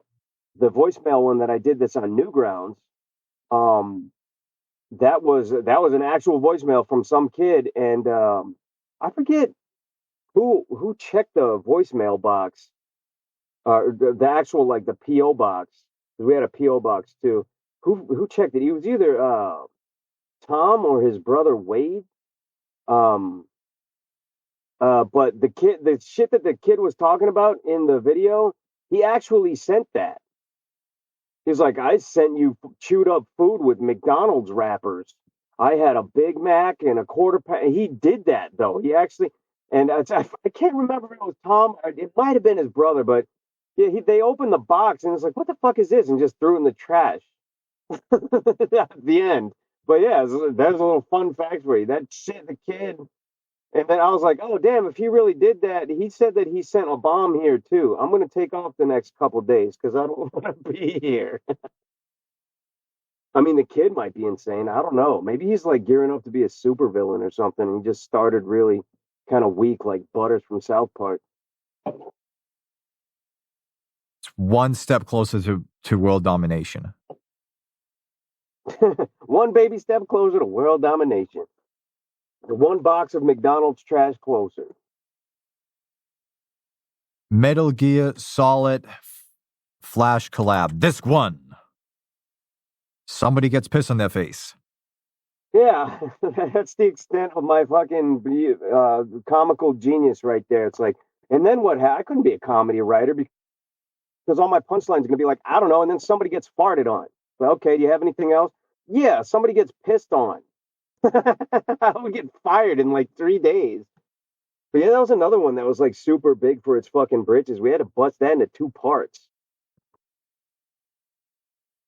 voicemail one that I did this on Newgrounds, that was an actual voicemail from some kid, and I forget who checked the voicemail box, the actual like the PO box. We had a PO box too. Who checked it? He was either Tom or his brother Wade. But the shit that the kid was talking about in the video, he actually sent that. He's like, I sent you chewed up food with McDonald's wrappers. I had a Big Mac and a quarter pound. He did that though. He actually, and I can't remember if it was Tom. It might have been his brother, but yeah, they opened the box and it's like, what the fuck is this? And just threw it in the trash. At the end. But yeah, there's a little fun fact for you. That shit, the kid. And then I was like, oh, damn, if he really did that, he said that he sent a bomb here too. I'm going to take off the next couple of days because I don't want to be here. I mean, the kid might be insane. I don't know. Maybe he's like gearing up to be a supervillain or something. And he just started really kind of weak, like Butters from South Park. It's one step closer to world domination. One baby step closer to world domination. One box of McDonald's trash closer. Metal Gear Solid Flash collab. Disc 1. Somebody gets piss on their face. Yeah, that's the extent of my fucking comical genius right there. It's like, and then what? I couldn't be a comedy writer because all my punchlines are going to be like, I don't know, and then somebody gets farted on. Well, okay, do you have anything else? Yeah, somebody gets pissed on. I would get fired in like 3 days. But yeah, that was another one that was like super big for its fucking britches. We had to bust that into 2 parts.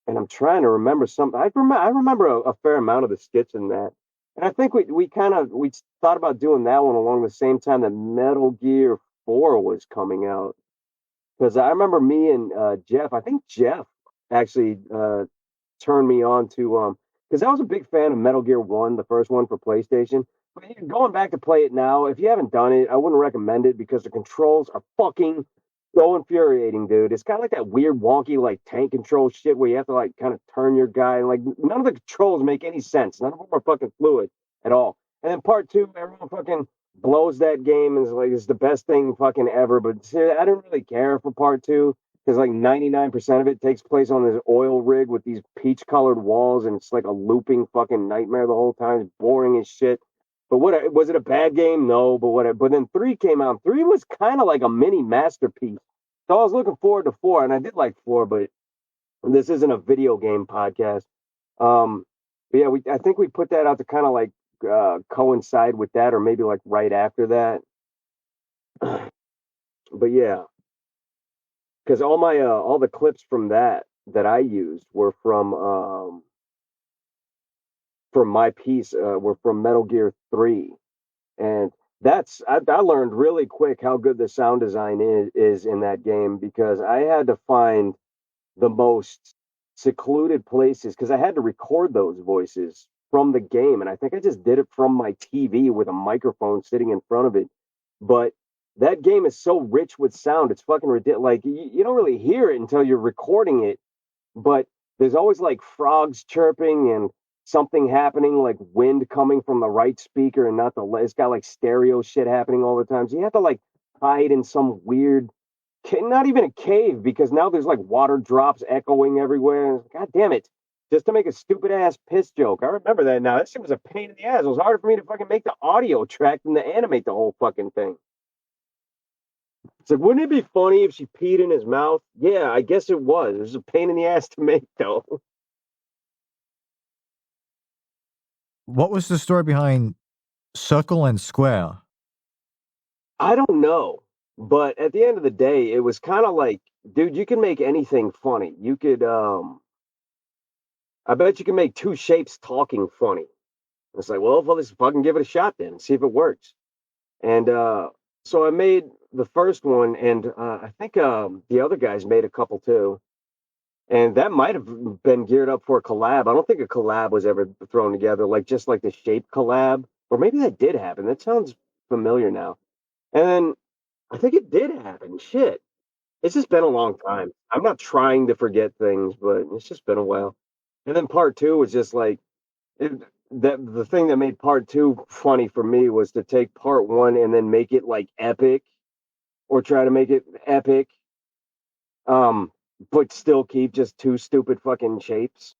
And I'm trying to remember something. I remember a fair amount of the skits in that. And I think we thought about doing that one along the same time that Metal Gear 4 was coming out. Because I remember me and Jeff, I think Jeff actually turned me on to because I was a big fan of Metal Gear 1, the first one for PlayStation. But going back to play it now, if you haven't done it, I wouldn't recommend it because the controls are fucking so infuriating, dude. It's kind of like that weird, wonky, like tank control shit where you have to like kind of turn your guy. Like none of the controls make any sense. None of them are fucking fluid at all. And then part 2, everyone fucking blows that game and is like it's the best thing fucking ever. But see, I didn't really care for part two because like 99% of it takes place on this oil rig with these peach colored walls, and it's like a looping fucking nightmare the whole time. It's boring as shit. But what was it a bad game? No, but what? But then three came out. Three was kind of like a mini masterpiece. So I was looking forward to four, and I did like four, but this isn't a video game podcast. Um, but yeah, I think we put that out to kind of like coincide with that, or maybe like right after that. But yeah, because all the clips from that I used were from my piece were from Metal Gear 3, and I learned really quick how good the sound design is in that game because I had to find the most secluded places because I had to record those voices from the game. And I think I just did it from my TV with a microphone sitting in front of it. But that game is so rich with sound, it's fucking ridiculous. Like, you don't really hear it until you're recording it, but there's always like frogs chirping and something happening, like wind coming from the right speaker and not the left. It's got like stereo shit happening all the time. So you have to like hide in some weird not even a cave because now there's like water drops echoing everywhere. God damn it. Just to make a stupid ass piss joke. I remember that now. That shit was a pain in the ass. It was harder for me to fucking make the audio track than to animate the whole fucking thing. It's like, wouldn't it be funny if she peed in his mouth? Yeah, I guess it was. It was a pain in the ass to make though. What was the story behind Circle and Square? I don't know. But at the end of the day, it was kind of like, dude, you can make anything funny. You could I bet you can make two shapes talking funny. It's like, well, let's fucking give it a shot then and see if it works. And so I made the first one, and I think the other guys made a couple too. And that might have been geared up for a collab. I don't think a collab was ever thrown together, like just like the shape collab, or maybe that did happen. That sounds familiar now. And then I think it did happen. Shit, it's just been a long time. I'm not trying to forget things, but it's just been a while. And then part two was just like it, that the thing that made part two funny for me was to take part one and then make it like epic or try to make it epic, um but still keep just two stupid fucking shapes.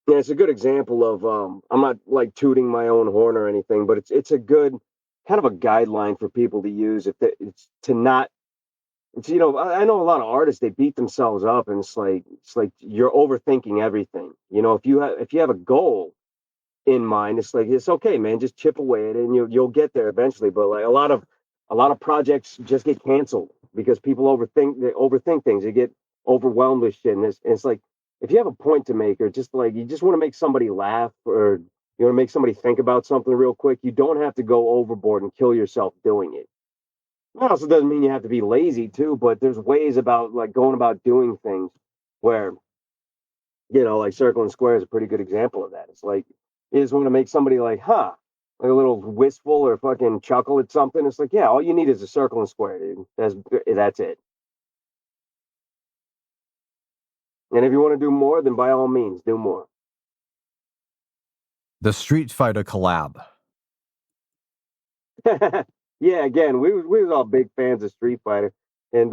Yeah, it's a good example of I'm not like tooting my own horn or anything, but it's a good kind of a guideline for people to use if it's to not it's I know a lot of artists they beat themselves up and it's like you're overthinking everything. If you have a goal in mind. It's like it's okay, man. Just chip away at it, and you'll get there eventually. But like a lot of projects just get canceled because people overthink things. They get overwhelmed with shit, and it's like if you have a point to make, or just like you just want to make somebody laugh, or you want to make somebody think about something real quick, you don't have to go overboard and kill yourself doing it. That also doesn't mean you have to be lazy too, but there's ways about like going about doing things where like Circle and Square is a pretty good example of that. It's like you just want to make somebody like, huh, like a little wistful or fucking chuckle at something. It's like, yeah, all you need is a circle and square, dude. That's it. And if you want to do more, then by all means, do more. The Street Fighter collab. Yeah, again, we was all big fans of Street Fighter, and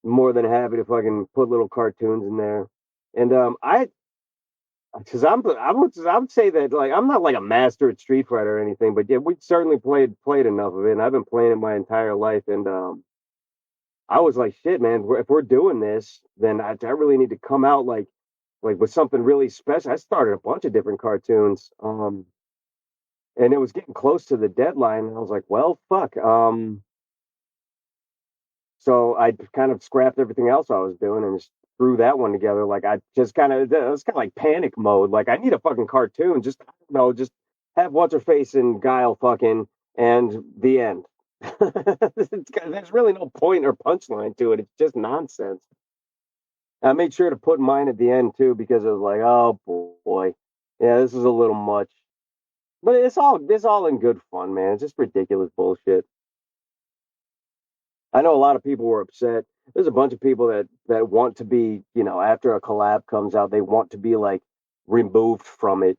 more than happy to fucking put little cartoons in there. And because I would say that like I'm not like a master at Street Fighter or anything, but yeah, we certainly played enough of it, and I've been playing it my entire life. And I was like, shit, man, if we're doing this, then I really need to come out like with something really special. I started a bunch of different cartoons, and it was getting close to the deadline. And I was like, well, fuck. So I kind of scrapped everything else I was doing and just threw that one together. Like I just kind of, it was kind of like panic mode. Like I need a fucking cartoon. Just, I don't know, just have what's her face and Guile fucking and the end. There's really no point or punchline to it. It's just nonsense. I made sure to put mine at the end too because it was like, oh boy, yeah, this is a little much. But it's all in good fun, man. It's just ridiculous bullshit. I know a lot of people were upset. There's a bunch of people that want to be, after a collab comes out, they want to be like removed from it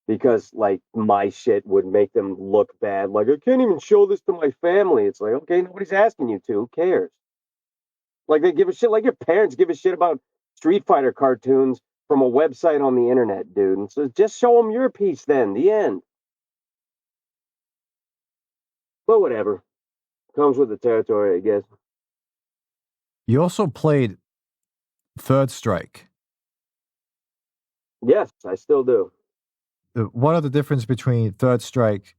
because like my shit would make them look bad. Like, I can't even show this to my family. It's like, okay, nobody's asking you to. Who cares? Like they give a shit. Like your parents give a shit about Street Fighter cartoons from a website on the internet, dude. And so just show them your piece then. The end. But whatever. Comes with the territory, I guess. You also played Third Strike. Yes, I still do. What are the difference between Third Strike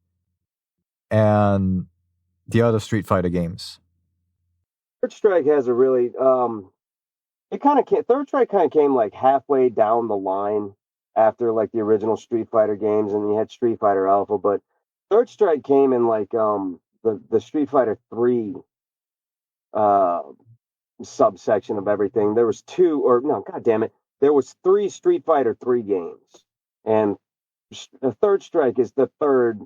and the other Street Fighter games? Third Strike has a really it kind of came, Third Strike kind of came like halfway down the line after like the original Street Fighter games, and you had Street Fighter Alpha, but Third Strike came in like the Street Fighter 3 uh subsection of everything. There was two, or no, god damn it, there was three Street Fighter 3 games, and the Third Strike is the third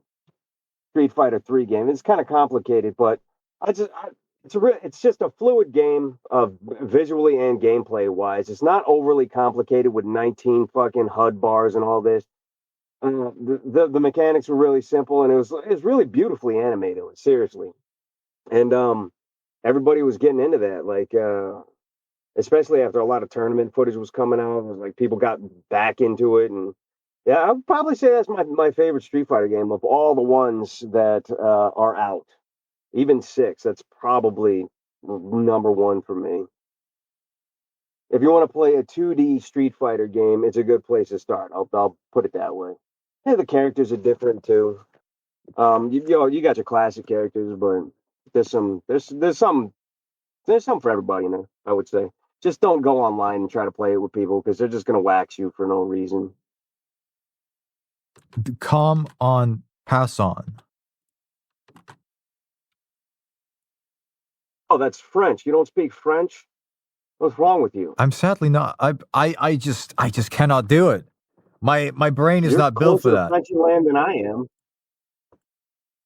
Street Fighter 3 game. It's kind of complicated, but it's just a fluid game of visually and gameplay wise. It's not overly complicated with 19 fucking HUD bars and all this. The mechanics were really simple, and it was really beautifully animated. Seriously, and everybody was getting into that. Like especially after a lot of tournament footage was coming out, it was like people got back into it, and yeah, I would probably say that's my favorite Street Fighter game of all the ones that are out. Even six, that's probably number one for me. If you want to play a 2D Street Fighter game, it's a good place to start. I'll put it that way. Yeah, the characters are different too. You got your classic characters, but there's some for everybody in there. I would say. Just don't go online and try to play it with people because they're just gonna wax you for no reason. Come on, pass on. Oh, that's French. You don't speak French? What's wrong with you? I'm sadly not. I just cannot do it. My brain is You're not built for closer to that. Frenchy land than I am.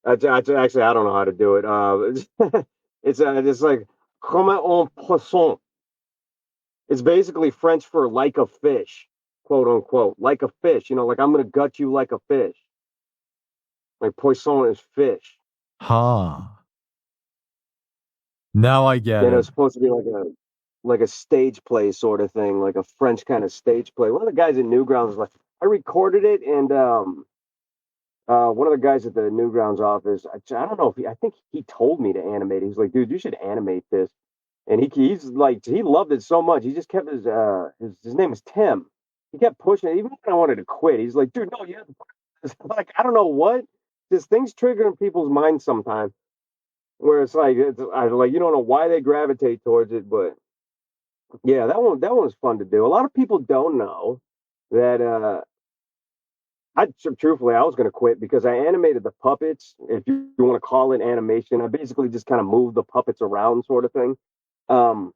Actually, I don't know how to do it. It's like comme un poisson. It's basically French for like a fish, quote unquote, like a fish. You know, like I'm gonna gut you like a fish. Like poisson is fish. Huh. Now I get And it. it's supposed to be like a stage play sort of thing, like a French kind of stage play. One of the guys at Newgrounds was like, I recorded it, and one of the guys at the Newgrounds office, I don't know if I think he told me to animate it. He's like, dude, you should animate this. And he's like, he loved it so much. He just kept his name is Tim. He kept pushing it, even when I wanted to quit. He's like, dude, no, you have to put this. Like, I don't know what. Just things trigger in people's minds sometimes where it's like, I like, you don't know why they gravitate towards it, but yeah, that one was fun to do. A lot of people don't know that truthfully, I was going to quit because I animated the puppets. If you want to call it animation, I basically just kind of moved the puppets around, sort of thing. Um,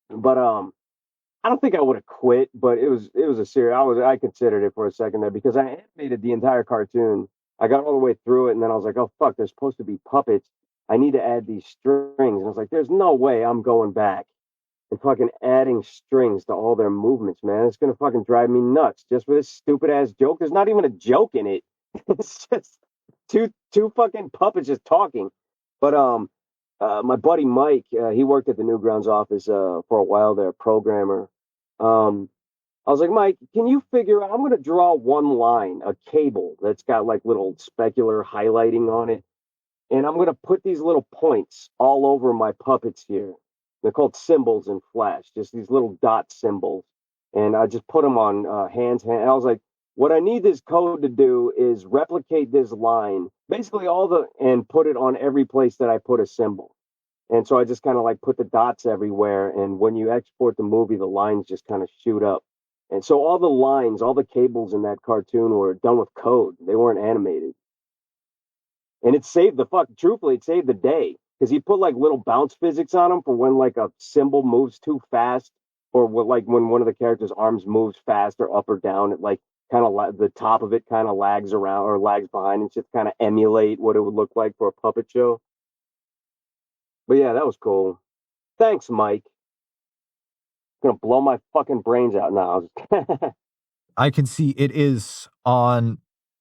but I don't think I would have quit, but it was a serious. I considered it for a second there because I animated the entire cartoon. I got all the way through it, and then I was like, oh fuck, there's supposed to be puppets. I need to add these strings, and I was like, there's no way I'm going back and fucking adding strings to all their movements, man. It's gonna fucking drive me nuts just for this stupid ass joke. There's not even a joke in it. It's just two fucking puppets just talking. But my buddy Mike, he worked at the Newgrounds office for a while there, programmer. Um, I was like, Mike, can you figure out? I'm gonna draw one line, a cable that's got like little specular highlighting on it, and I'm gonna put these little points all over my puppets here. They're called symbols in Flash, just these little dot symbols, and I just put them on hands. I was like, what I need this code to do is replicate this line, basically and put it on every place that I put a symbol. And so I just kind of like put the dots everywhere, and when you export the movie, the lines just kind of shoot up. And so all the lines, all the cables in that cartoon were done with code; they weren't animated. And it saved truthfully, it saved the day because he put like little bounce physics on them for when like a symbol moves too fast, or like when one of the characters' arms moves fast or up or down. It like kind of the top of it kind of lags around or lags behind and just kind of emulate what it would look like for a puppet show. But yeah, that was cool. Thanks, Mike. Gonna blow my fucking brains out now. I can see it is on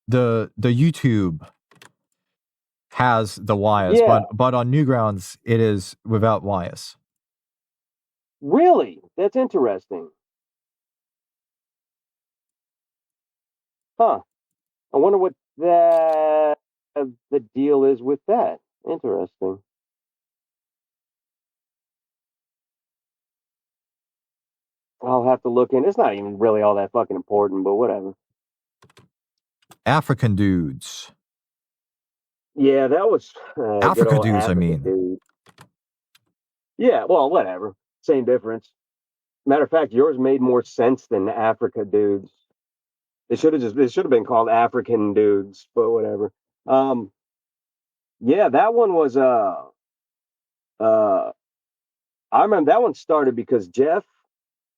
the YouTube has the wires, Yeah, but on Newgrounds it is without wires. really? That's interesting. Huh. I wonder what the deal is with that. Interesting. I'll have to look in. It's not even really all that fucking important, but whatever. African dudes. Yeah, that was good Africa old dudes, I Africa mean. dude. Yeah, well, whatever. Same difference. Matter of fact, yours made more sense than Africa dudes. It should have been called African dudes, but whatever. Um, yeah, that one was uh I remember that one started because Jeff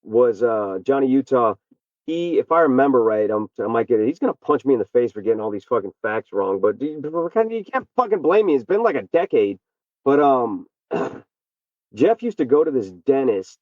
was Johnny Utah. He, if I remember right, I might get it. He's gonna punch me in the face for getting all these fucking facts wrong. But you can't fucking blame me. It's been like a decade. But Jeff used to go to this dentist,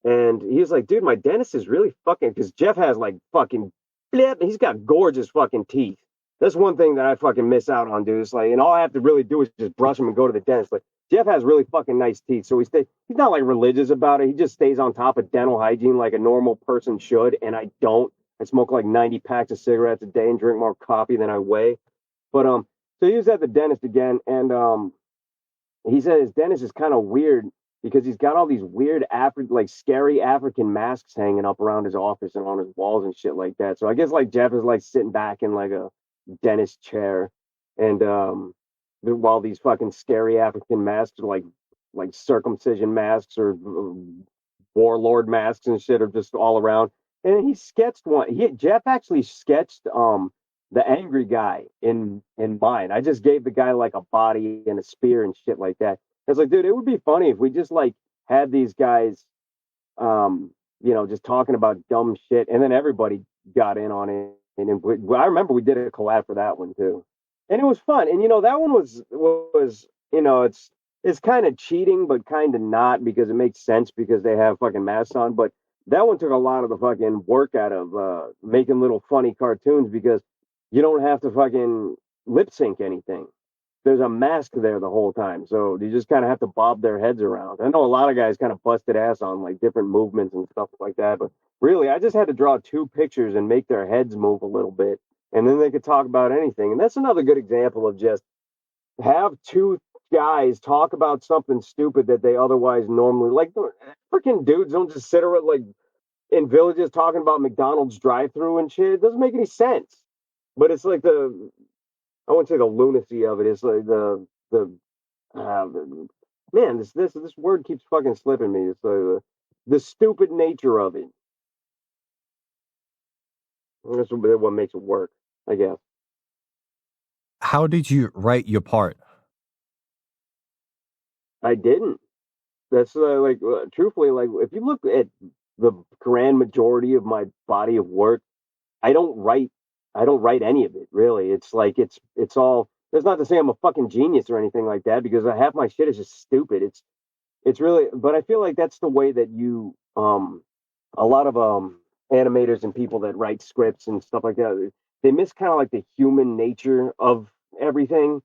and he was like, dude, my dentist is really fucking, because Jeff has like fucking, blip, he's got gorgeous fucking teeth. That's one thing that I fucking miss out on, dude. It's like, and all I have to really do is just brush them and go to the dentist. Like, Jeff has really fucking nice teeth, so he's not like religious about it. He just stays on top of dental hygiene like a normal person should, and I don't. I smoke like 90 packs of cigarettes a day and drink more coffee than I weigh. But so he was at the dentist again, and he said his dentist is kind of weird because he's got all these weird like scary African masks hanging up around his office and on his walls and shit like that. So I guess like Jeff is like sitting back in like a dentist chair, and while these fucking scary African masks are like circumcision masks or warlord masks and shit are just all around. And he sketched one. Jeff actually sketched the angry guy in mine. I just gave the guy like a body and a spear and shit like that. It's like, dude, it would be funny if we just like had these guys, just talking about dumb shit, and then everybody got in on it. And I remember we did a collab for that one too, and it was fun. And that one was it's kind of cheating, but kind of not because it makes sense because they have fucking masks on. But that one took a lot of the fucking work out of making little funny cartoons because you don't have to fucking lip sync anything. There's a mask there the whole time, so you just kind of have to bob their heads around. I know a lot of guys kind of busted ass on like different movements and stuff like that, but really, I just had to draw two pictures and make their heads move a little bit, and then they could talk about anything. And that's another good example of just have two guys talk about something stupid that they otherwise normally like. Freaking dudes don't just sit around like in villages talking about McDonald's drive-through and shit. It doesn't make any sense. But it's like I wouldn't say the lunacy of it. It's like uh, man, this word keeps fucking slipping me. It's like the stupid nature of it. That's what makes it work, I guess. How did you write your part? I didn't. That's truthfully, like if you look at the grand majority of my body of work, I don't write. I don't write any of it really. It's like it's all. That's not to say I'm a fucking genius or anything like that because half my shit is just stupid. It's really, but I feel like that's the way that a lot of animators and people that write scripts and stuff like that, they miss kind of like the human nature of everything.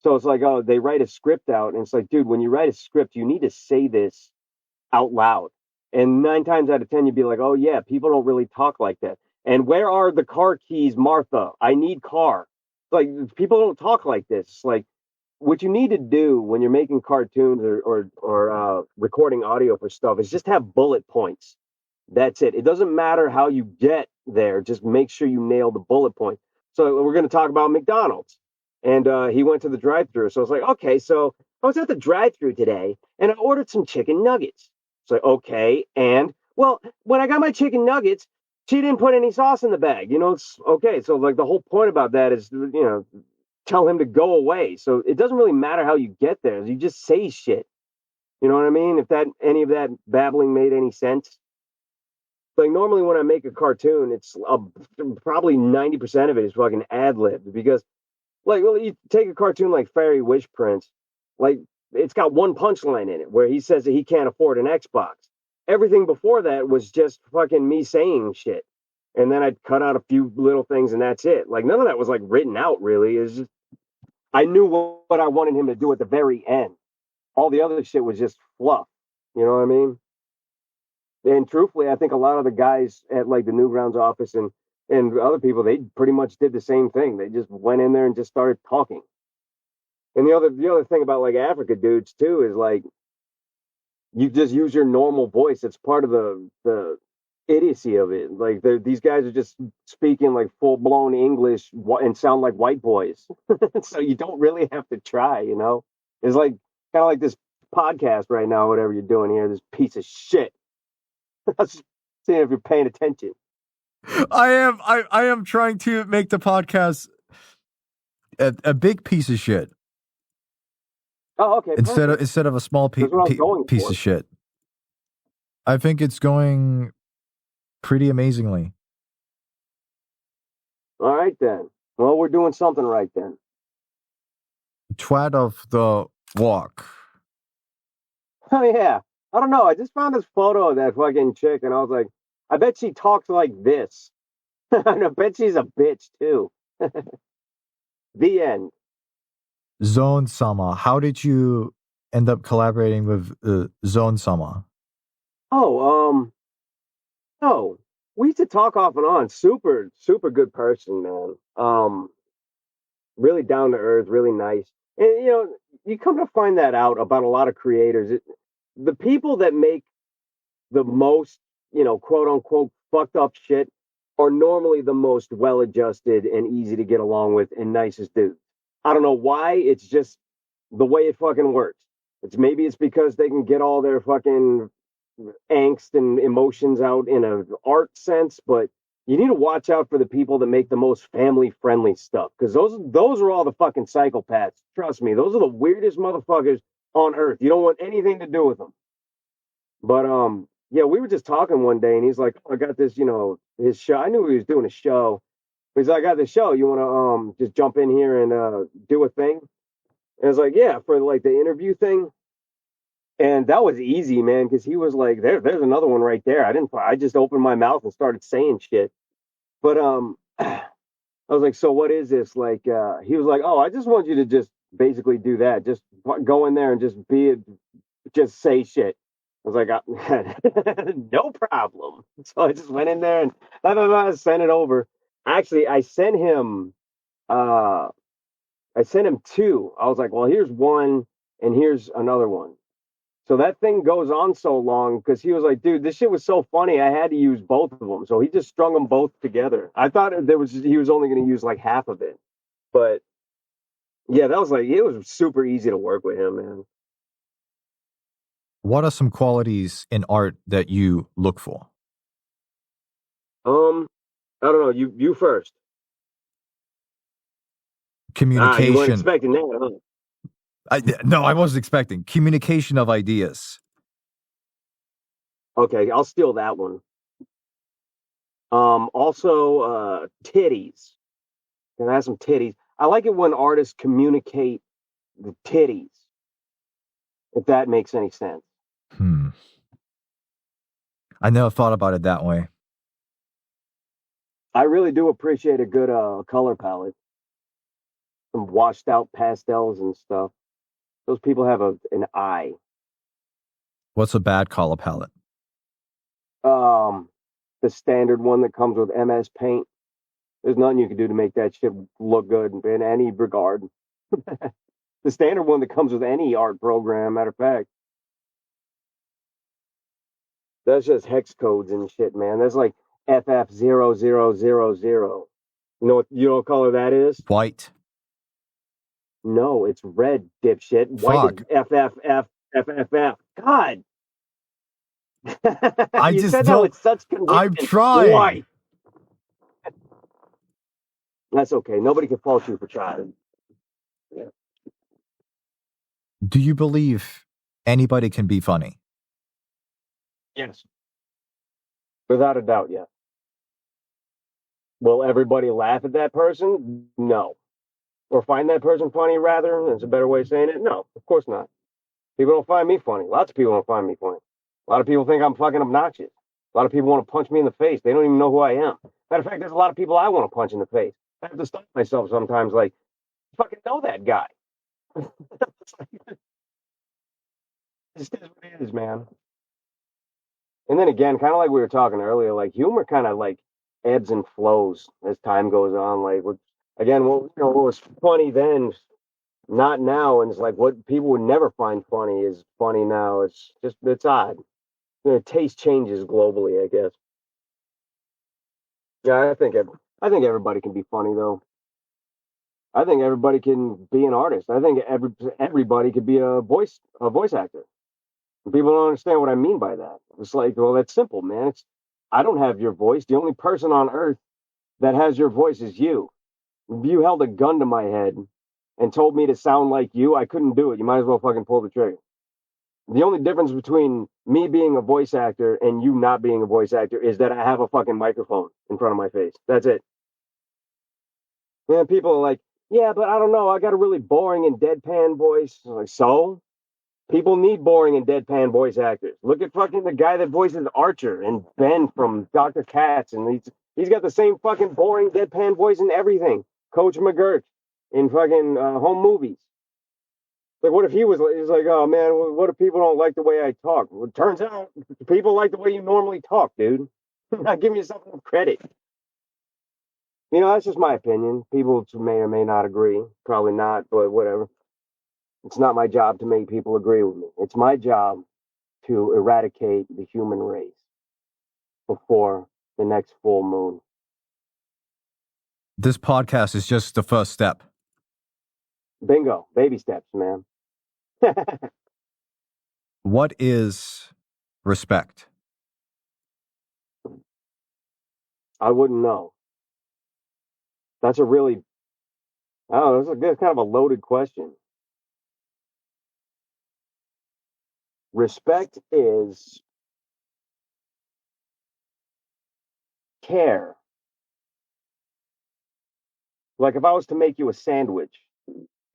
So it's like, oh, they write a script out, and it's like, dude, when you write a script, you need to say this out loud. And 9 times out of 10, you'd be like, oh yeah, people don't really talk like that. And where are the car keys, Martha? I need car. Like people don't talk like this. Like what you need to do when you're making cartoons or recording audio for stuff is just have bullet points. That's it. It doesn't matter how you get there. Just make sure you nail the bullet point. So we're going to talk about McDonald's. And he went to the drive-through. So I was like, okay, so I was at the drive-through today and I ordered some chicken nuggets. So okay, and well, when I got my chicken nuggets, she didn't put any sauce in the bag. It's okay. So like the whole point about that is, tell him to go away. So it doesn't really matter how you get there. You just say shit. You know what I mean? If that any of that babbling made any sense. Like normally when I make a cartoon, it's probably 90% of it is fucking ad libbed because like well, you take a cartoon like Fairy Wish Prince, like it's got one punchline in it where he says that he can't afford an Xbox. Everything before that was just fucking me saying shit. and then I'd cut out a few little things, and that's it. Like none of that was like written out really. It's just I knew what I wanted him to do at the very end. All the other shit was just fluff. You know what I mean? And truthfully, I think a lot of the guys at like the Newgrounds office and other people, they pretty much did the same thing. They just went in there and just started talking. And the other thing about like Africa dudes too is like you just use your normal voice. It's part of the idiocy of it. Like these guys are just speaking like full blown English and sound like white boys. So you don't really have to try. You know, it's like kind of like this podcast right now. Whatever you're doing here, this piece of shit. Let's see if you're paying attention. I am trying to make the podcast a big piece of shit. Oh, okay. Instead of a small piece of shit. I think it's going pretty amazingly. All right then. Well, we're doing something right then. Twat of the walk. Oh yeah. I don't know. I just found this photo of that fucking chick, and I was like, I bet she talks like this. And I bet she's a bitch too. The end. Zone Sama. How did you end up collaborating with Zone Sama? Oh, we used to talk off and on. Super, super good person, man. Really down to earth, really nice. And you know, you come to find that out about a lot of creators. The people that make the most, you know, quote unquote fucked up shit are normally the most well adjusted and easy to get along with and nicest dudes. I don't know why. It's just the way it fucking works. Maybe it's because they can get all their fucking angst and emotions out in an art sense, but you need to watch out for the people that make the most family friendly stuff because those are all the fucking psychopaths. Trust me, those are the weirdest motherfuckers on earth. You don't want anything to do with them. But yeah, we were just talking one day, and he's like, oh, "I got this, you know, his show. I knew he was doing a show. He's like, I got this show. You want to just jump in here and do a thing?" And I was like, "Yeah," for like the interview thing. And that was easy, man, because he was like, there's another one right there. I just opened my mouth and started saying shit. But I was like, so what is this? Like, he was like, oh, I just want you to just basically do that. Just go in there and just say shit. I was like, no problem. So I just went in there and blah, blah, blah, sent it over. Actually, uh, I sent him two. I was like, well, here's one and here's another one. So that thing goes on so long because he was like, dude, this shit was so funny. I had to use both of them. So he just strung them both together. I thought he was only going to use like half of it. But yeah, it was super easy to work with him, man. What are some qualities in art that you look for? I don't know. You first. Communication. You weren't expecting that, huh? No, I wasn't expecting. Communication of ideas. Okay, I'll steal that one. Also, titties. Can I have some titties? I like it when artists communicate the titties, if that makes any sense. I never thought about it that way. I really do appreciate a good color palette. Some washed out pastels and stuff. Those people have an eye. What's a bad color palette? The standard one that comes with MS Paint. There's nothing you can do to make that shit look good in any regard. The standard one that comes with any art program, matter of fact. That's just hex codes and shit, man. That's like FF0000. You know what color that is? White. No, it's red, dipshit. White is FFF. God. I you just said don't. that with such conviction. I'm trying. White. That's okay. Nobody can fault you for trying. Yeah. Do you believe anybody can be funny? Yes. Without a doubt, yes. Will everybody laugh at that person? No. Or find that person funny, rather? That's a better way of saying it. No, of course not. People don't find me funny. Lots of people don't find me funny. A lot of people think I'm fucking obnoxious. A lot of people want to punch me in the face. They don't even know who I am. Matter of fact, there's a lot of people I want to punch in the face. I have to stop myself sometimes, like, fucking know that guy. This is what it is, man. And then again, kind of like we were talking earlier, like humor kind of like ebbs and flows as time goes on. Like, again, what was funny then, not now, and it's like what people would never find funny is funny now. It's odd. Taste changes globally, I guess. Yeah, I think everybody can be funny though. I think everybody can be an artist. I think everybody could be a voice actor. People don't understand what I mean by that. It's like, well, that's simple, man. I don't have your voice. The only person on earth that has your voice is you. If you held a gun to my head and told me to sound like you, I couldn't do it. You might as well fucking pull the trigger. The only difference between me being a voice actor and you not being a voice actor is that I have a fucking microphone in front of my face. That's it. And people are like, yeah, but I don't know. I got a really boring and deadpan voice. I'm like, so? People need boring and deadpan voice actors. Look at fucking the guy that voices Archer and Ben from Dr. Katz, and he's got the same fucking boring deadpan voice and everything. Coach McGurk in fucking home movies. Like, what if he's like, oh man, what if people don't like the way I talk? Well, it turns out people like the way you normally talk, dude. Not giving yourself enough credit. That's just my opinion. People may or may not agree. Probably not, but whatever. It's not my job to make people agree with me. It's my job to eradicate the human race before the next full moon. This podcast is just the first step. Bingo. Baby steps, man. What is respect? I wouldn't know. That's a really, I don't know, that's kind of a loaded question. Respect is care. Like if I was to make you a sandwich,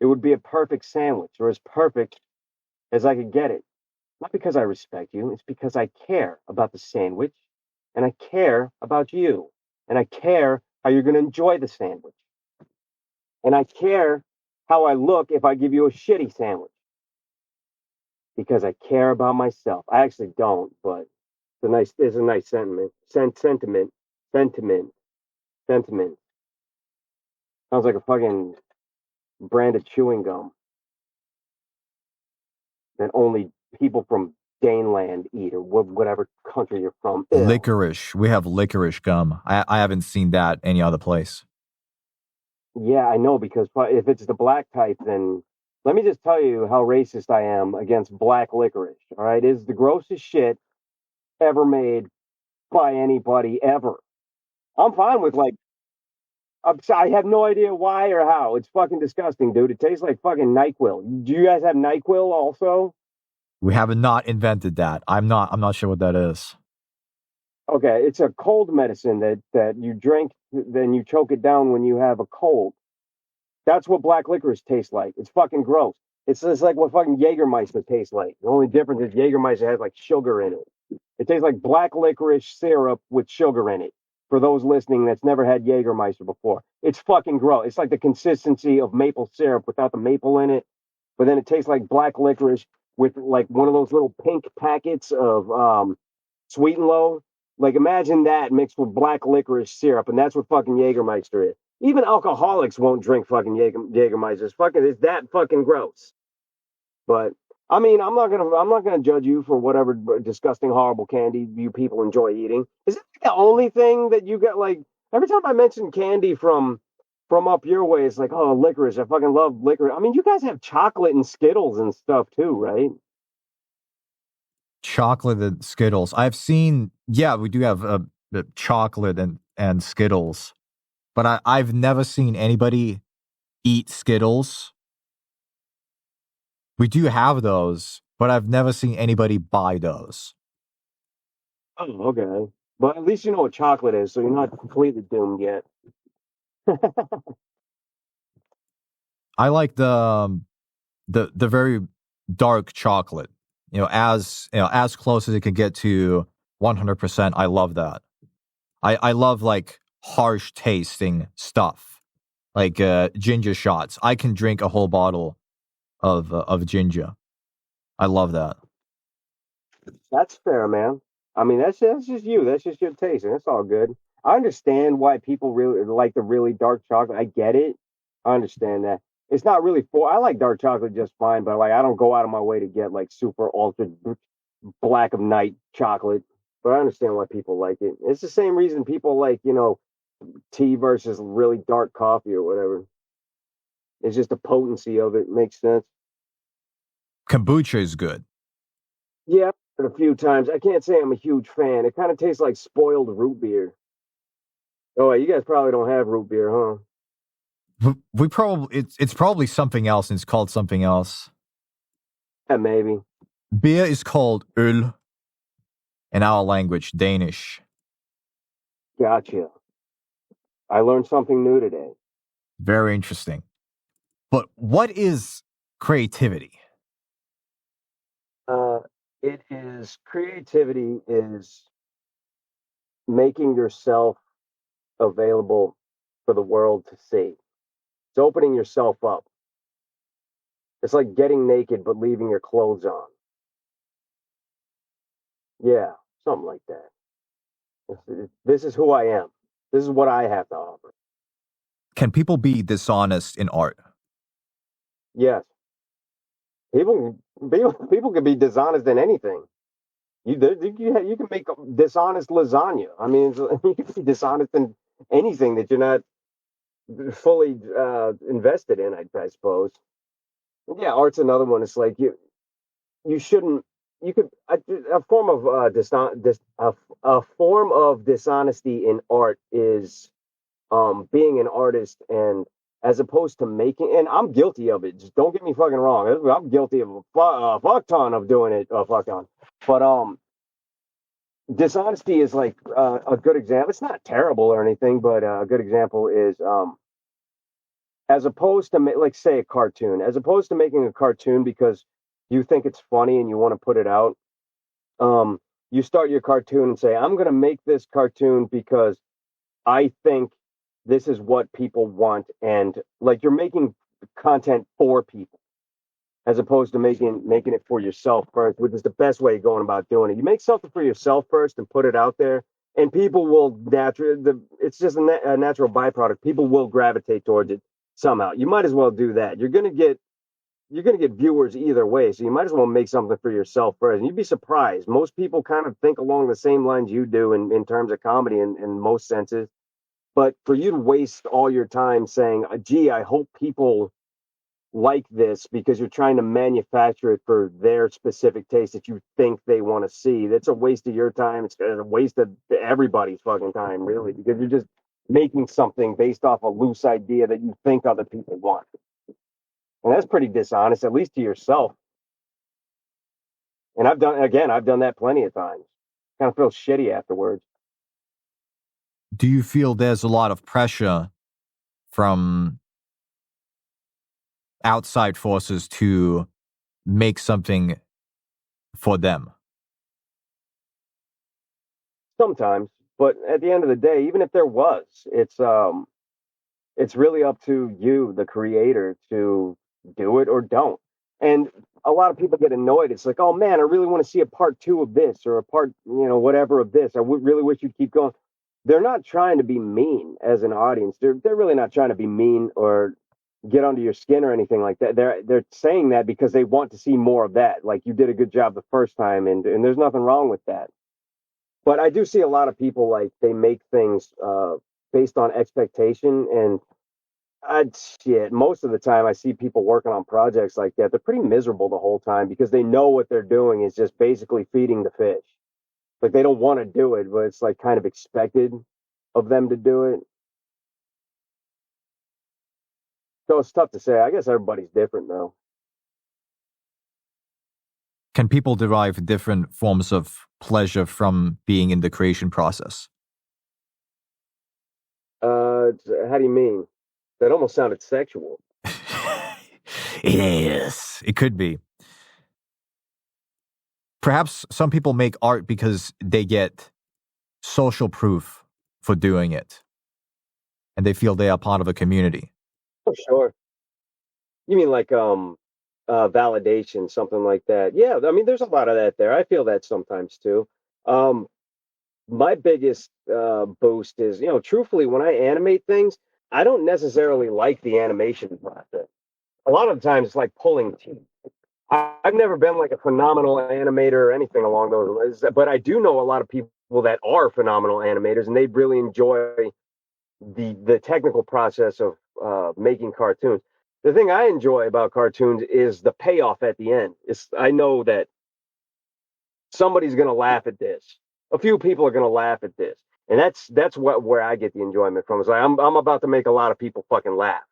it would be a perfect sandwich or as perfect as I could get it. Not because I respect you, it's because I care about the sandwich and I care about you and I care how you're going to enjoy the sandwich. And I care how I look if I give you a shitty sandwich because I care about myself. I actually don't, but it's a nice sentiment. Sentiment. Sounds like a fucking brand of chewing gum that only people from Daneland eat or whatever country you're from. Ew. Licorice. We have licorice gum. I haven't seen that any other place. Yeah, I know, because if it's the black type, then let me just tell you how racist I am against black licorice. All right, it's the grossest shit ever made by anybody ever. I'm fine with I have no idea why or how. It's fucking disgusting, dude. It tastes like fucking NyQuil. Do you guys have NyQuil also? We have not invented that. I'm not sure what that is. Okay, it's a cold medicine that you drink, then you choke it down when you have a cold. That's what black licorice tastes like. It's fucking gross. It's just like what fucking Jägermeister tastes like. The only difference is Jägermeister has like sugar in it. It tastes like black licorice syrup with sugar in it. For those listening that's never had Jägermeister before, it's fucking gross. It's like the consistency of maple syrup without the maple in it, but then it tastes like black licorice with like one of those little pink packets of Sweet and Low. Like imagine that mixed with black licorice syrup, and that's what fucking Jägermeister is. Even alcoholics won't drink fucking Jägermeister. It's that fucking gross. But I mean, I'm not gonna judge you for whatever disgusting, horrible candy you people enjoy eating. Is that the only thing that you get? Like every time I mention candy from up your way, it's like, oh, licorice. I fucking love licorice. I mean, you guys have chocolate and Skittles and stuff too, right? Chocolate and Skittles. I've seen. Yeah, we do have chocolate and Skittles, but I've never seen anybody eat Skittles. We do have those, but I've never seen anybody buy those. Oh, okay. But at least you know what chocolate is, so you're not completely doomed yet. I like the very dark chocolate. As close as it can get to 100%. I love that. I love like harsh tasting stuff, like ginger shots. I can drink a whole bottle of ginger. I love that. That's fair, man. I mean, that's just you. That's just your taste, and it's all good. I understand why people really like the really dark chocolate. I get it. I understand that. It's not really for. I like dark chocolate just fine, but like I don't go out of my way to get like super ultra black of night chocolate. But I understand why people like it. It's the same reason people like tea versus really dark coffee or whatever. It's just the potency of it makes sense. Kombucha is good. Yeah, I've had it a few times. I can't say I'm a huge fan. It kind of tastes like spoiled root beer. Oh, you guys probably don't have root beer, huh? We probably it's probably something else, and it's called something else. Yeah, maybe. Beer is called øl in our language, Danish. Gotcha. I learned something new today. Very interesting. But what is creativity? Uh, it is creativity is making yourself available for the world to see. It's opening yourself up. It's like getting naked but leaving your clothes on. Yeah, something like that. This is who I am. This is what I have to offer. Can people be dishonest in art? Yes, people can be dishonest in anything. You can make dishonest lasagna. I mean, you can be dishonest in anything that you're not fully invested in. I suppose. Yeah, art's another one. It's like you shouldn't. You could a form of a form of dishonesty in art is being an artist and as opposed to making, and I'm guilty of it. Just don't get me fucking wrong. I'm guilty of a fuck ton of doing it, a fuck ton. But dishonesty is like a good example. It's not terrible or anything, but a good example is as opposed to like say a cartoon, as opposed to making a cartoon because you think it's funny and you want to put it out. You start your cartoon and say, "I'm going to make this cartoon because I think this is what people want," and like you're making content for people as opposed to making it for yourself first, which is the best way of going about doing it. You make something for yourself first and put it out there, and people will naturally. It's just a natural byproduct. People will gravitate towards it somehow. You might as well do that. You're gonna get viewers either way, so you might as well make something for yourself first. And you'd be surprised. Most people kind of think along the same lines you do in terms of comedy in most senses. But for you to waste all your time saying, gee, I hope people like this because you're trying to manufacture it for their specific taste that you think they want to see. That's a waste of your time. It's a waste of everybody's fucking time, really, because you're just making something based off a loose idea that you think other people want. And that's pretty dishonest, at least to yourself. And I've done that plenty of times. Kind of feel shitty afterwards. Do you feel there's a lot of pressure from outside forces to make something for them? Sometimes, but at the end of the day, even if there was, it's really up to you, the creator, to do it or don't. And a lot of people get annoyed. It's like, oh man, I really want to see a part two of this or a part, whatever of this. I would really wish you'd keep going. They're not trying to be mean as an audience. They're really not trying to be mean or get under your skin or anything like that. They're saying that because they want to see more of that. Like you did a good job the first time, and there's nothing wrong with that. But I do see a lot of people like they make things based on expectation and shit. Most of the time, I see people working on projects like that. They're pretty miserable the whole time because they know what they're doing is just basically feeding the fish. Like they don't want to do it, but it's like kind of expected of them to do it. So it's tough to say. I guess everybody's different though. Can people derive different forms of pleasure from being in the creation process? How do you mean? That almost sounded sexual. Yes, it could be. perhaps some people make art because they get social proof for doing it and they feel they are part of a community. For sure. You mean like validation, something like that? Yeah, I mean, there's a lot of that there. I feel that sometimes too. Um, my biggest boost is, truthfully, when I animate things, I don't necessarily like the animation process. A lot of the times, it's like pulling teeth. I've never been like a phenomenal animator or anything along those lines, but I do know a lot of people that are phenomenal animators, and they really enjoy the technical process of making cartoons. The thing I enjoy about cartoons is the payoff at the end. I know that somebody's going to laugh at this. A few people are going to laugh at this, and that's where I get the enjoyment from. It's like I'm about to make a lot of people fucking laugh.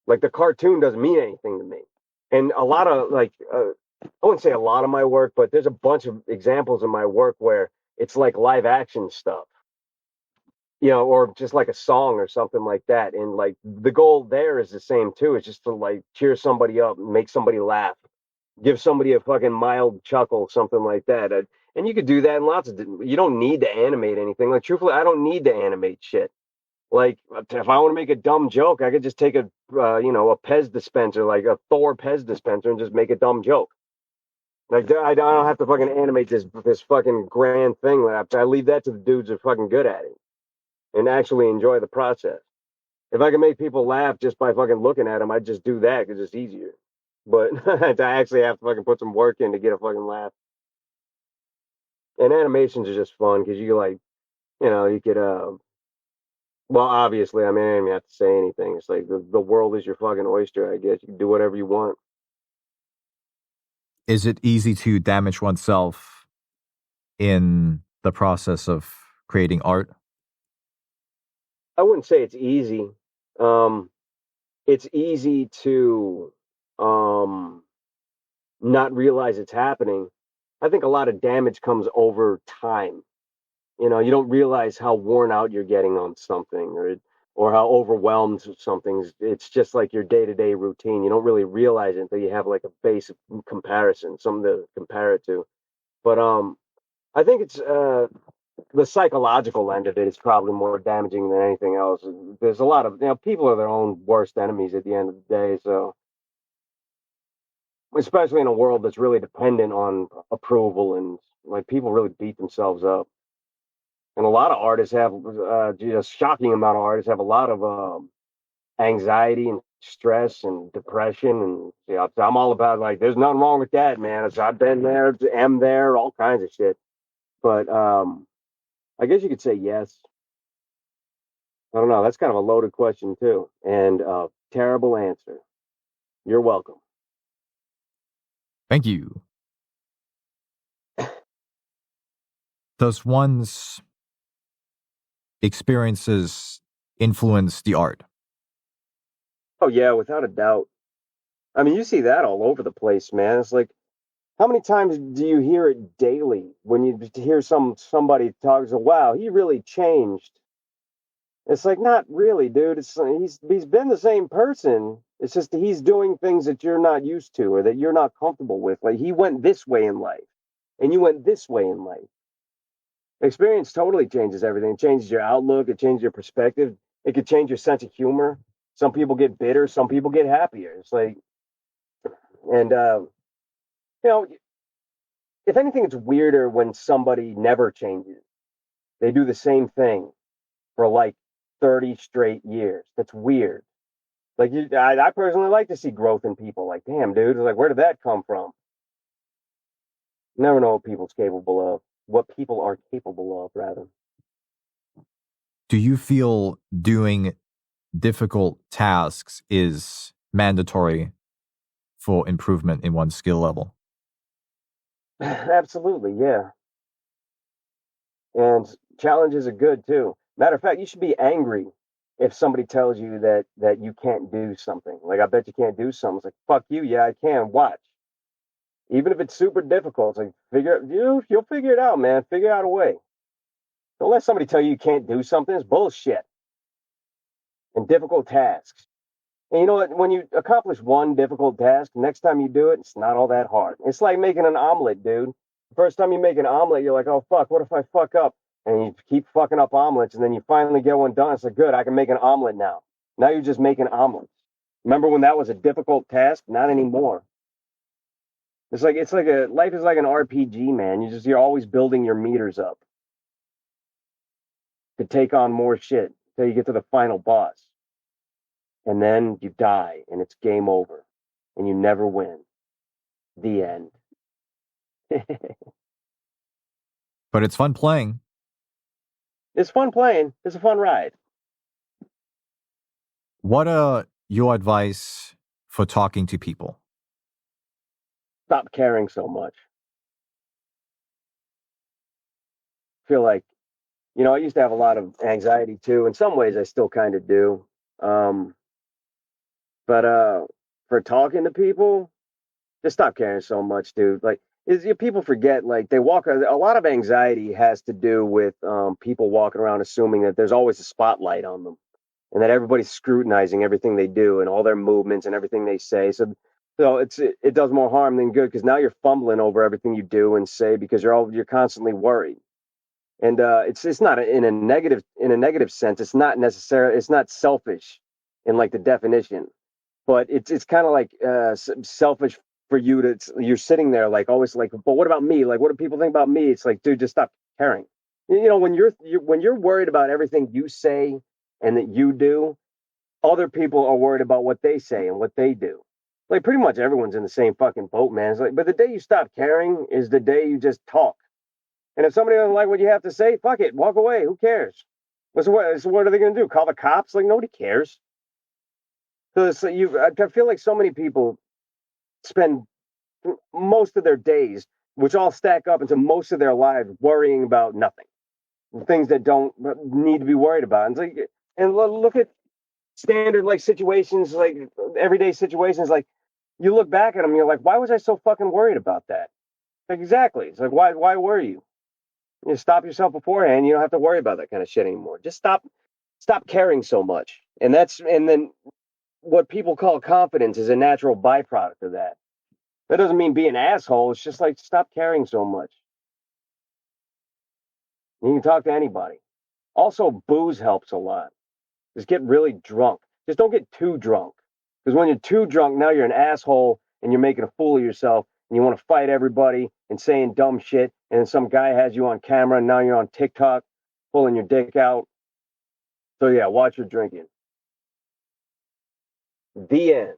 Like the cartoon doesn't mean anything to me, and a lot of I wouldn't say a lot of my work, but there's a bunch of examples of my work where it's like live action stuff, or just like a song or something like that. And like the goal there is the same too. It's just to like cheer somebody up, make somebody laugh, give somebody a fucking mild chuckle, something like that. And you could do that in lots of. You don't need to animate anything. Like truthfully, I don't need to animate shit. Like if I want to make a dumb joke, I could just take a Pez dispenser, like a Thor Pez dispenser, and just make a dumb joke. Like I don't have to fucking animate this fucking grand thing. I leave that to the dudes that are fucking good at it and actually enjoy the process. If I can make people laugh just by fucking looking at them, I'd just do that because it's easier. But I actually have to fucking put some work in to get a fucking laugh. And animations are just fun because you like, you could, well, obviously, I mean, I don't even have to say anything. It's like the world is your fucking oyster, I guess. You can do whatever you want. Is it easy to damage oneself in the process of creating art? I wouldn't say it's easy. Um, it's easy to um, not realize it's happening. I think a lot of damage comes over time. You don't realize how worn out you're getting on something, or how overwhelmed something. It's just like your day to day routine. You don't really realize it until you have like a base comparison, something to compare it to. But I think it's the psychological end of it is probably more damaging than anything else. There's a lot of people are their own worst enemies at the end of the day. So especially in a world that's really dependent on approval, and like people really beat themselves up. And a lot of artists have just shocking amount of artists have a lot of anxiety and stress and depression. And I'm all about like there's nothing wrong with that, man. I've been there, am there, all kinds of shit. But I guess you could say yes. I don't know. That's kind of a loaded question too, and terrible answer. You're welcome. Thank you. Does one's experiences influence the art? Oh yeah, without a doubt. I mean, you see that all over the place, man. It's like how many times do you hear it daily when you hear somebody talk? So, wow, he really changed. It's like not really, dude. He's been the same person. It's just he's doing things that you're not used to or that you're not comfortable with. Like he went this way in life, and you went this way in life. Experience totally changes everything. It changes your outlook. It changes your perspective. It could change your sense of humor. Some people get bitter. Some people get happier. It's like, and you know, if anything, it's weirder when somebody never changes. They do the same thing for like 30 straight years. That's weird. Like, I personally like to see growth in people. Like, damn, dude, like, where did that come from? Never know what people's capable of. What people are capable of, rather. Do you feel doing difficult tasks is mandatory for improvement in one's skill level? Absolutely, yeah. And challenges are good too. Matter of fact, you should be angry if somebody tells you that you can't do something. Like, I bet you can't do something. It's like, fuck you, yeah, I can. Watch. Even if it's super difficult, it's like you'll figure it out, man. Figure out a way. Don't let somebody tell you can't do something. It's bullshit. And difficult tasks. And you know what? When you accomplish one difficult task, next time you do it, it's not all that hard. It's like making an omelet, dude. First time you make an omelet, you're like, oh fuck, what if I fuck up? And you keep fucking up omelets, and then you finally get one done. It's like, good, I can make an omelet now. Now you're just making omelets. Remember when that was a difficult task? Not anymore. It's like a life is like an RPG, man. You're always building your meters up to take on more shit until you get to the final boss. And then you die and it's game over. And you never win. The end. But it's fun playing. It's fun playing. It's a fun ride. What are your advice for talking to people? Stop caring so much. Feel like, I used to have a lot of anxiety too. In some ways I still kind of do. But for talking to people, just stop caring so much, dude. Like, people forget, like, they walk. A lot of anxiety has to do with people walking around assuming that there's always a spotlight on them, and that everybody's scrutinizing everything they do and all their movements and everything they say. So it does more harm than good, because now you're fumbling over everything you do and say, because you're constantly worried. And it's not in a negative sense. It's not necessarily, it's not selfish in like the definition, but it's kind of like selfish for you to, you're sitting there like always like, but what about me? Like, what do people think about me? It's like, dude, just stop caring. When you're worried about everything you say and that you do, other people are worried about what they say and what they do. Like, pretty much everyone's in the same fucking boat, man. It's like, but the day you stop caring is the day you just talk. And if somebody doesn't like what you have to say, fuck it, walk away. Who cares? What are they going to do? Call the cops? Like, nobody cares. So I feel like so many people spend most of their days, which all stack up into most of their lives, worrying about nothing, things that don't need to be worried about. And look at standard like situations, like everyday situations. Like, you look back at them, you're like, why was I so fucking worried about that? Like, exactly. It's like, why were you? You stop yourself beforehand. You don't have to worry about that kind of shit anymore. Just stop caring so much. And then what people call confidence is a natural byproduct of that. That doesn't mean be an asshole. It's just like, stop caring so much. You can talk to anybody. Also, booze helps a lot. Just get really drunk. Just don't get too drunk. Because when you're too drunk, now you're an asshole and you're making a fool of yourself and you want to fight everybody and saying dumb shit. And then some guy has you on camera and now you're on TikTok pulling your dick out. So yeah, watch your drinking. The end.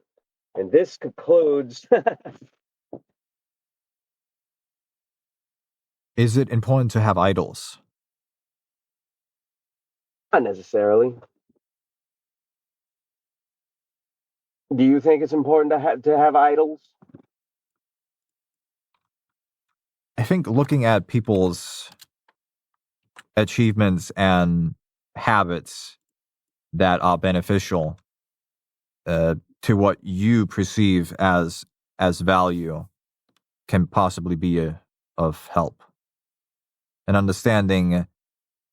And this concludes. Is it important to have idols? Not necessarily. Do you think it's important to have idols? I think looking at people's achievements and habits that are beneficial to what you perceive as value can possibly be of help. And understanding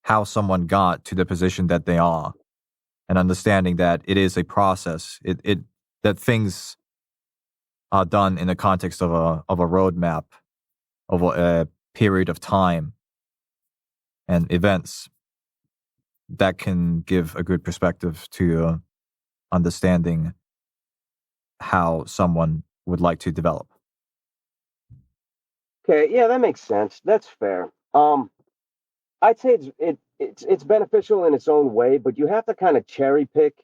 how someone got to the position that they are, and understanding that it is a process, that things are done in the context of a roadmap, of a period of time and events, that can give a good perspective to understanding how someone would like to develop. Okay, yeah, that makes sense. That's fair. I'd say it's beneficial in its own way, but you have to kind of cherry pick.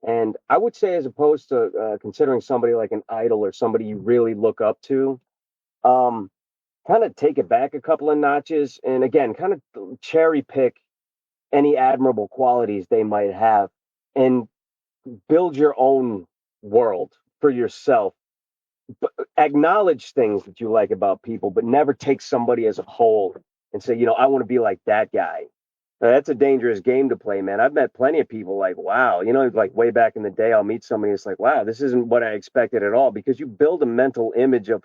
And I would say, as opposed to considering somebody like an idol or somebody you really look up to, um, kind of take it back a couple of notches, and again, kind of cherry pick any admirable qualities they might have, and build your own world for yourself. But acknowledge things that you like about people, but never take somebody as a whole and say, I want to be like that guy. Now, that's a dangerous game to play, man. I've met plenty of people like, wow, like way back in the day, I'll meet somebody. It's like, wow, this isn't what I expected at all, because you build a mental image of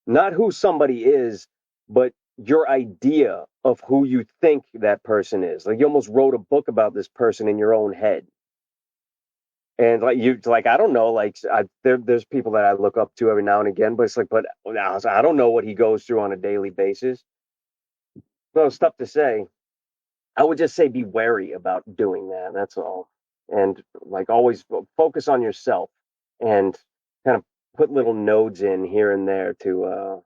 not who somebody is, but your idea of who you think that person is. Like, you almost wrote a book about this person in your own head. And like you, like I don't know, like there's people that I look up to every now and again, but it's like, but I don't know what he goes through on a daily basis. So it's tough to say. I would just say be wary about doing that. That's all. And like always focus on yourself and kind of put little nodes in here and there to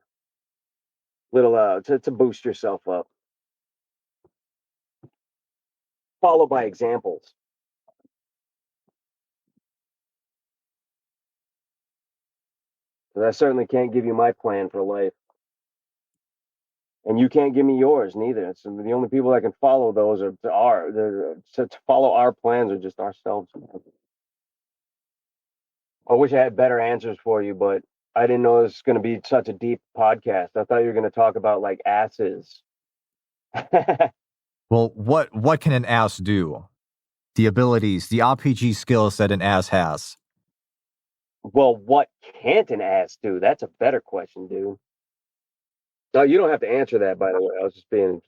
to boost yourself up. Follow by examples. Because I certainly can't give you my plan for life. And you can't give me yours neither. It's the only people that can follow those to follow our plans are just ourselves. I wish I had better answers for you, but I didn't know this was going to be such a deep podcast. I thought you were going to talk about like asses. Well, what can an ass do? The abilities, the RPG skills that an ass has. Well, what can't an ass do? That's a better question, dude. No, you don't have to answer that, by the way. I was just being,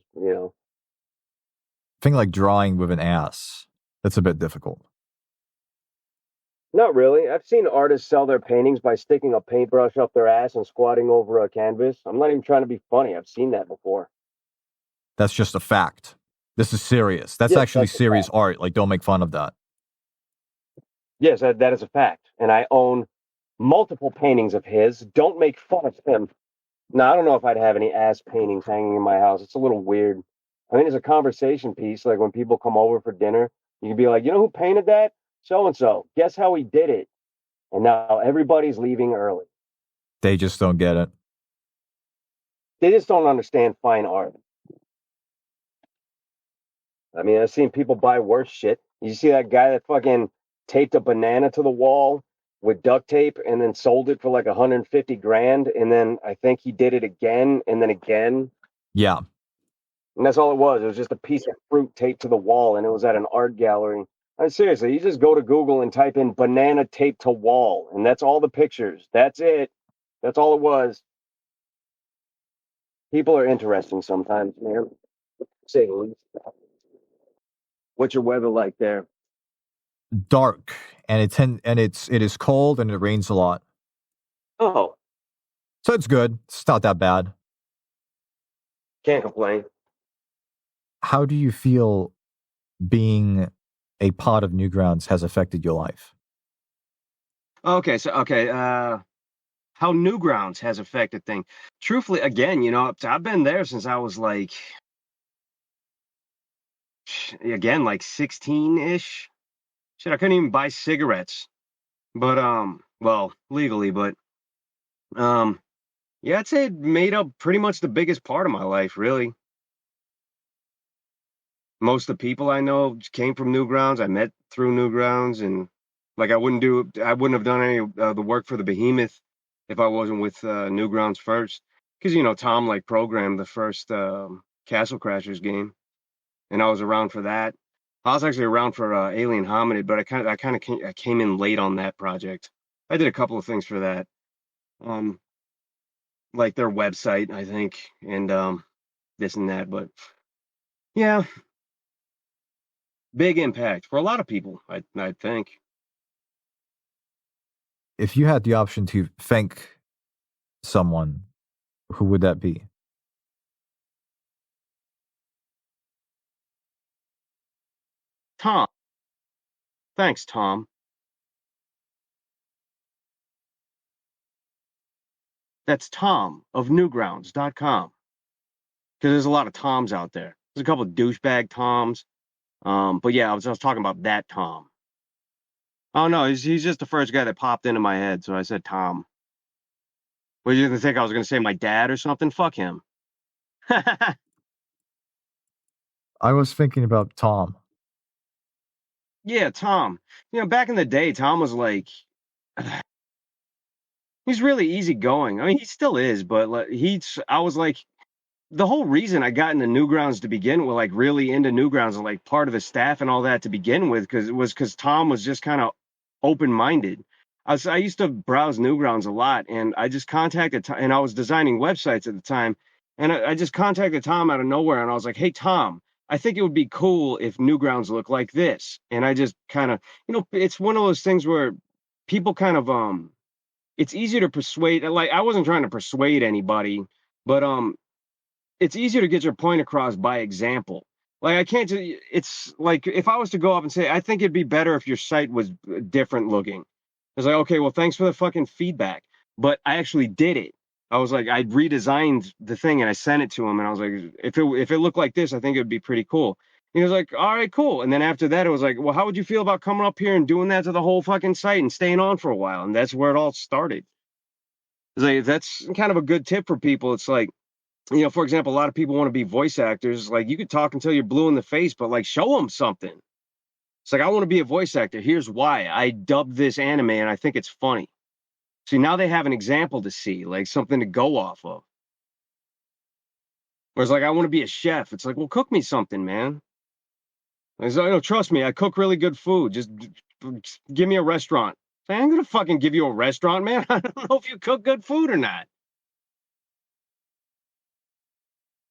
Thing like drawing with an ass. That's a bit difficult. not really. I've seen artists sell their paintings by sticking a paintbrush up their ass and squatting over a canvas. I'm not even trying to be funny. I've seen that before. That's just a fact. This is serious. That's Yes, actually that's a serious fact. art. Like, don't make fun of that. Yes, that is a fact. And I own multiple paintings of his. Don't make fun of him. No, I don't know if I'd have any ass paintings hanging in my house. It's a little weird. I mean, it's a conversation piece. Like when people come over for dinner, you can be like, you know who painted that? So and so. Guess how he did it? And now everybody's leaving early. They just don't get it. They just don't understand fine art. I mean, I've seen people buy worse shit. You see that guy that fucking taped a banana to the wall with duct tape and then sold it for like 150 grand. And then I think he did it again and then again. Yeah. And that's all it was. It was just a piece of fruit taped to the wall, and it was at an art gallery. I mean, seriously, you just go to Google and type in banana taped to wall, and that's all the pictures. That's it. That's all it was. People are interesting sometimes, man. To say the least. What's your weather like there? Dark. And it is cold and it rains a lot. Oh, So it's good. It's not that bad. can't complain. How do you feel being a part of Newgrounds has affected your life? Okay, how Newgrounds has affected things. Truthfully, again, I've been there since I was like, again, like 16-ish. Shit, I couldn't even buy cigarettes, but well, legally, but yeah, I'd say it made up pretty much the biggest part of my life, really. Most of the people I know came from Newgrounds. I met through Newgrounds, and like I wouldn't have done any of the work for the Behemoth if I wasn't with Newgrounds first, because Tom like programmed the first Castle Crashers game, and I was around for that. I was actually around for Alien Hominid, but I came in late on that project. I did a couple of things for that, um, like their website, I think, and this and that. But yeah, big impact for a lot of people, I think. If you had the option to thank someone, who would that be? Tom, thanks, Tom. That's Tom of newgrounds.com. Because there's a lot of Toms out there. There's a couple of douchebag Toms. But yeah, I was talking about that Tom. Oh no, he's just the first guy that popped into my head, so I said Tom. What, you didn't think I was gonna say my dad or something? Fuck him. I was thinking about Tom. Yeah, Tom. Back in the day, Tom was like, he's really easygoing. I mean, he still is, but like, I was like, the whole reason I got into Newgrounds to begin with, like really into Newgrounds, and like part of the staff and all that to begin with, because Tom was just kind of open minded. I used to browse Newgrounds a lot, and I just contacted Tom, and I was designing websites at the time, and I just contacted Tom out of nowhere, and I was like, "Hey Tom, I think it would be cool if Newgrounds looked like this. And I just kind of, it's one of those things where people kind of it's easier to persuade. Like I wasn't trying to persuade anybody, but it's easier to get your point across by example. Like I can't just, it's like if I was to go up and say, I think it'd be better if your site was different looking. It's like, okay, well, thanks for the fucking feedback. But I actually did it. I was like, I redesigned the thing and I sent it to him and I was like, if it looked like this, I think it would be pretty cool. He was like, all right, cool. And then after that, it was like, well, how would you feel about coming up here and doing that to the whole fucking site and staying on for a while? And that's where it all started. It's like, that's kind of a good tip for people. It's like, for example, a lot of people want to be voice actors. Like you could talk until you're blue in the face, but like show them something. It's like, I want to be a voice actor. Here's why. I dubbed this anime and I think it's funny. See, now they have an example to see, like something to go off of. Whereas like, I want to be a chef. It's like, well, cook me something, man. Like, so, trust me, I cook really good food. Just give me a restaurant. I ain't gonna fucking give you a restaurant, man. I don't know if you cook good food or not.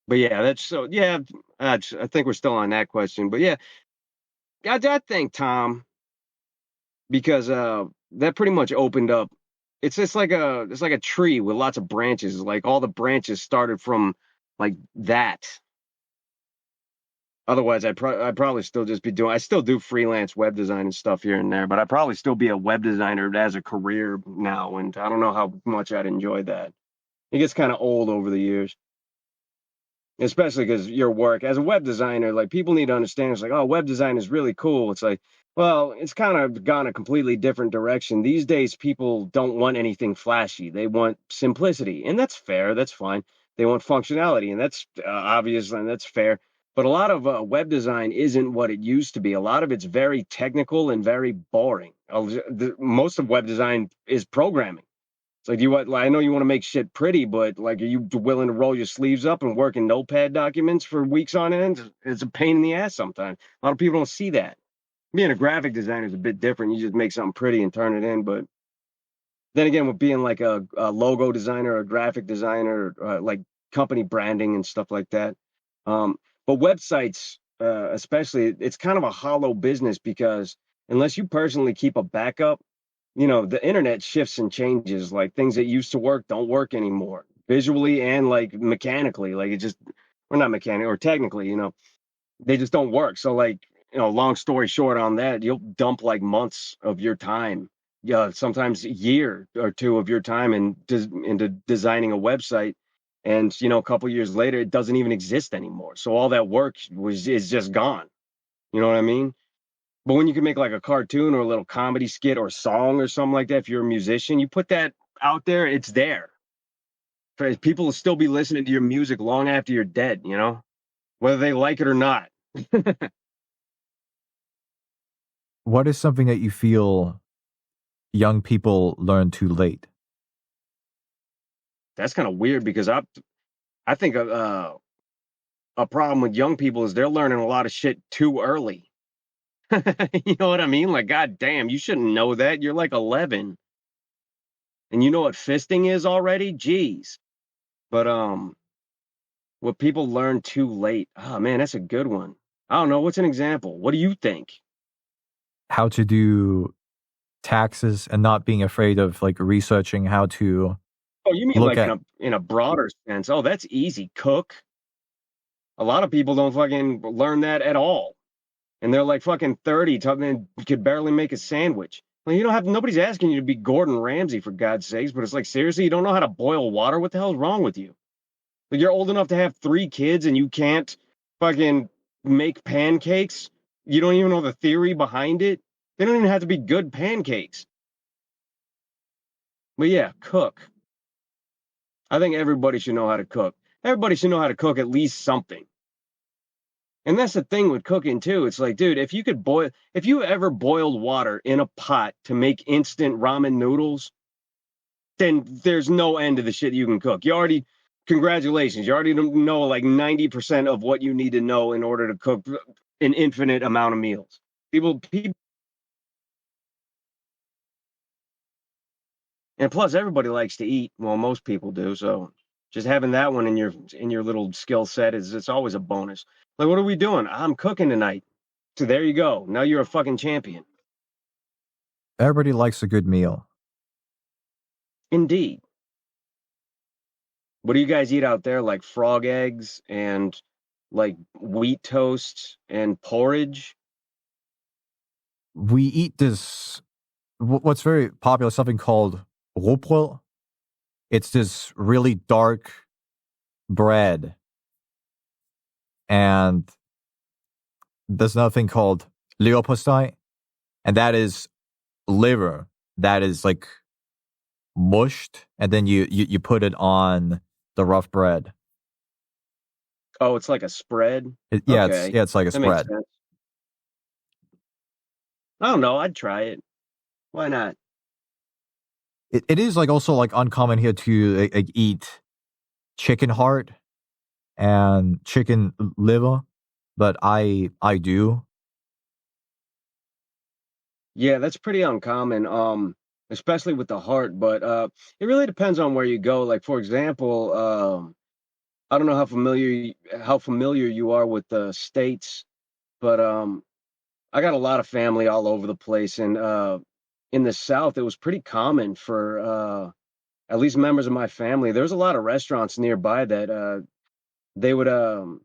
But yeah, that's so. Yeah, I think we're still on that question. But yeah, I thank Tom because that pretty much opened up. It's just like a tree with lots of branches. Like all the branches started from like that. Otherwise, I'd probably still just be doing. I still do freelance web design and stuff here and there, but I'd probably still be a web designer as a career now. And I don't know how much I'd enjoy that. It gets kind of old over the years. Especially because your work as a web designer, like people need to understand, it's like, oh, web design is really cool. It's like, well, it's kind of gone a completely different direction. These days, people don't want anything flashy. They want simplicity, and that's fair. That's fine. They want functionality, and that's obvious, and that's fair. But a lot of web design isn't what it used to be. A lot of it's very technical and very boring. Most of web design is programming. It's like, like, I know you want to make shit pretty, but like, are you willing to roll your sleeves up and work in notepad documents for weeks on end? It's a pain in the ass sometimes. A lot of people don't see that. Being a graphic designer is a bit different. You just make something pretty and turn it in. But then again, with being like a logo designer, a graphic designer, like company branding and stuff like that. Um, but websites, especially, it's kind of a hollow business because unless you personally keep a backup, the internet shifts and changes. Like things that used to work don't work anymore, visually and like mechanically. Like it just, or not mechanically, or technically, they just don't work. So like, long story short on that, you'll dump like months of your time, yeah, sometimes a year or two of your time into designing a website. And a couple years later, it doesn't even exist anymore. So all that work is just gone. You know what I mean? But when you can make like a cartoon or a little comedy skit or song or something like that, if you're a musician, you put that out there, it's there. People will still be listening to your music long after you're dead, whether they like it or not. What is something that you feel young people learn too late? That's kind of weird because I think a problem with young people is they're learning a lot of shit too early. You know what I mean? Like, god damn, you shouldn't know that. You're like 11 and you know what fisting is already? Jeez. But what people learn too late. Oh man, that's a good one. I don't know. What's an example? What do you think? How to do taxes and not being afraid of like researching how to Oh, you mean look like at. in a broader sense? Oh, that's easy. Cook. A lot of people don't fucking learn that at all, and they're like fucking 30, talking could barely make a sandwich. Well, you don't have nobody's asking you to be Gordon Ramsay for God's sakes, but it's like seriously, you don't know how to boil water? What the hell's wrong with you? Like you're old enough to have 3 kids and you can't fucking make pancakes. You don't even know the theory behind it. They don't even have to be good pancakes. But yeah, cook. I think everybody should know how to cook. Everybody should know how to cook at least something. And that's the thing with cooking too. It's like, dude, if you ever boiled water in a pot to make instant ramen noodles, then there's no end to the shit you can cook. Congratulations, you already know like 90% of what you need to know in order to cook an infinite amount of meals. People, and plus everybody likes to eat. Well, most people do. So Just having that one in your little skill set is it's always a bonus. Like, what are we doing? I'm cooking tonight. So there you go. Now you're a fucking champion. Everybody likes a good meal. Indeed. What do you guys eat out there? Like frog eggs and like wheat toast and porridge? We eat this, what's very popular, something called ropro. It's this really dark bread. And there's another thing called leopostite, and that is liver that is like mushed, and then you put it on the rough bread. Oh, it's like a spread. It's Okay, yeah, it's like a that makes spread. sense. I don't know. I'd try it. Why not? It is like also like uncommon here to like eat chicken heart and chicken liver, but I do. Yeah, that's pretty uncommon. Especially with the heart, but it really depends on where you go. Like for example, I don't know how familiar you are with the states, but I got a lot of family all over the place, and in the South, it was pretty common for at least members of my family. There's a lot of restaurants nearby that they would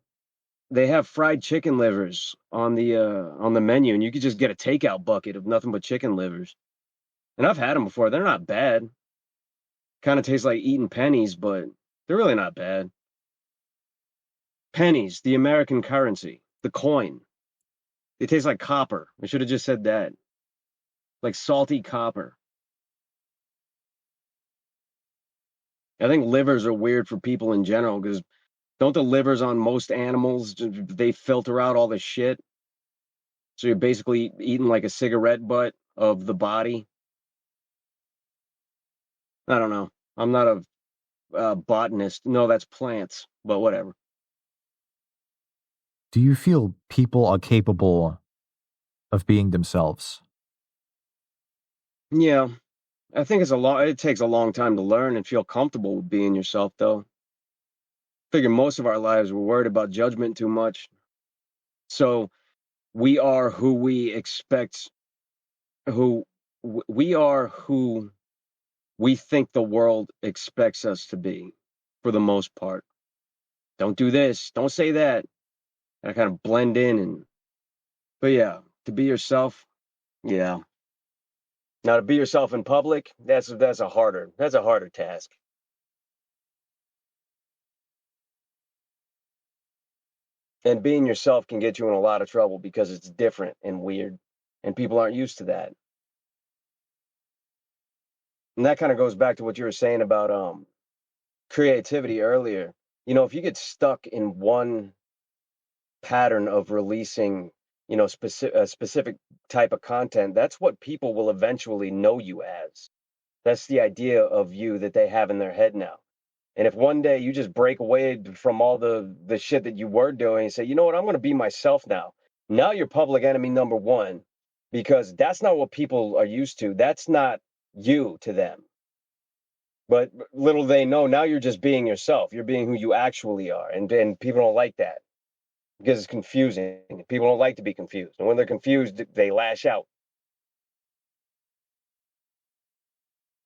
they have fried chicken livers on the menu, and you could just get a takeout bucket of nothing but chicken livers. And I've had them before. They're not bad. Kind of taste like eating pennies, but they're really not bad. Pennies, the American currency, the coin. They taste like copper. I should have just said that. Like salty copper. I think livers are weird for people in general because don't the livers on most animals they filter out all the shit? So you're basically eating like a cigarette butt of the body. I don't know. I'm not a botanist. No, that's plants, but whatever. Do you feel people are capable of being themselves? Yeah, I think it takes a long time to learn and feel comfortable with being yourself, though. Figure most of our lives we're worried about judgment too much. So we are who we expect, who we are who we think the world expects us to be for the most part. Don't do this, don't say that. I kind of blend in but yeah, to be yourself, yeah. Now to be yourself in public, that's a harder task. And being yourself can get you in a lot of trouble because it's different and weird and people aren't used to that. And that kind of goes back to what you were saying about creativity earlier. You know, if you get stuck in one pattern of releasing, you know, a specific type of content, that's what people will eventually know you as. That's the idea of you that they have in their head now. And if one day you just break away from all the shit that you were doing and say, you know what, I'm going to be myself now. Now you're public enemy number one because that's not what people are used to. That's not you to them. But little they know, now you're just being yourself. You're being who you actually are. And people don't like that because it's confusing. People don't like to be confused. And when they're confused, they lash out.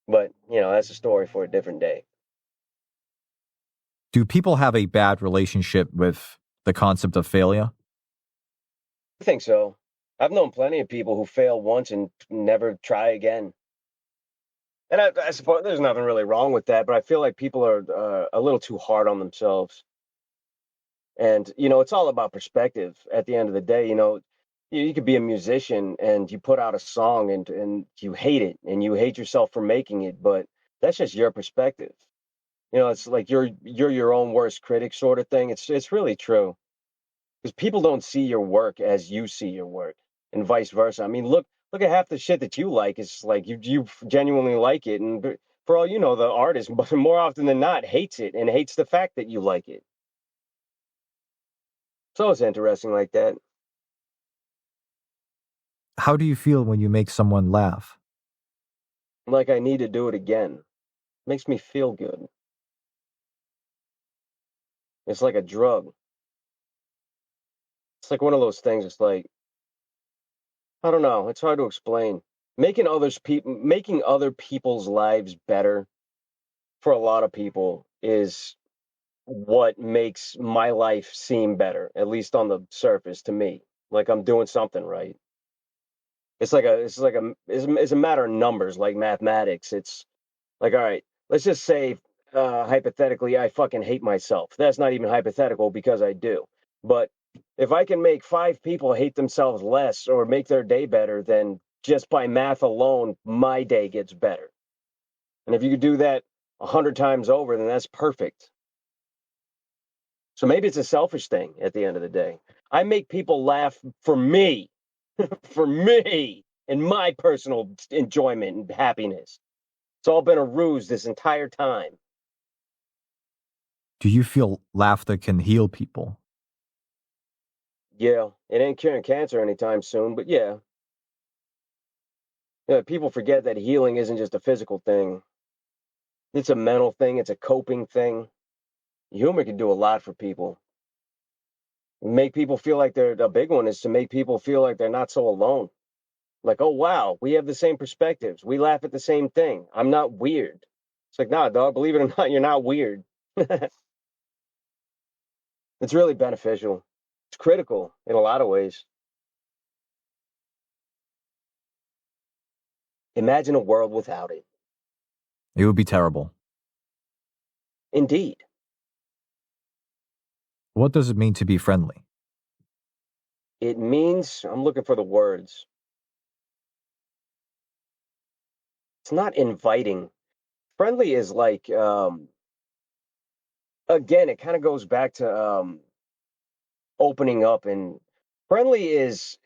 But, you know, that's a story for a different day. Do people have a bad relationship with the concept of failure? I think so. I've known plenty of people who fail once and never try again. And I suppose there's nothing really wrong with that, but I feel like people are a little too hard on themselves. And, you know, it's all about perspective at the end of the day. You know, you could be a musician and you put out a song and you hate it and you hate yourself for making it, but that's just your perspective. You know, it's like you're your own worst critic sort of thing. It's really true because people don't see your work as you see your work and vice versa. I mean, look at half the shit that you like. It's like you genuinely like it, and for all you know, the artist, but more often than not, hates it and hates the fact that you like it. So it's interesting like that. How do you feel when you make someone laugh? Like I need to do it again. Makes me feel good. It's like a drug. It's like one of those things. It's like, I don't know. It's hard to explain. Making other people's lives better for a lot of people is what makes my life seem better, at least on the surface to me. Like I'm doing something right. It's a matter of numbers, like mathematics. It's like, all right, let's just say, hypothetically, I fucking hate myself. That's not even hypothetical because I do. But if I can make five people hate themselves less or make their day better, then just by math alone, my day gets better. And if you could do that 100 times over, then that's perfect. So maybe it's a selfish thing at the end of the day. I make people laugh for me, for me, and my personal enjoyment and happiness. It's all been a ruse this entire time. Do you feel laughter can heal people? Yeah, it ain't curing cancer anytime soon, but yeah. Yeah, people forget that healing isn't just a physical thing. It's a mental thing, it's a coping thing. Humor can do a lot for people. Make people feel like they're the big one is to make people feel like they're not so alone. Like, oh wow, we have the same perspectives. We laugh at the same thing. I'm not weird. It's like, nah, dog, believe it or not, you're not weird. It's really beneficial. It's critical in a lot of ways. Imagine a world without it. It would be terrible. Indeed. What does it mean to be friendly? It means, I'm looking for the words. It's not inviting. Friendly is like, again, it kind of goes back to opening up, and friendly is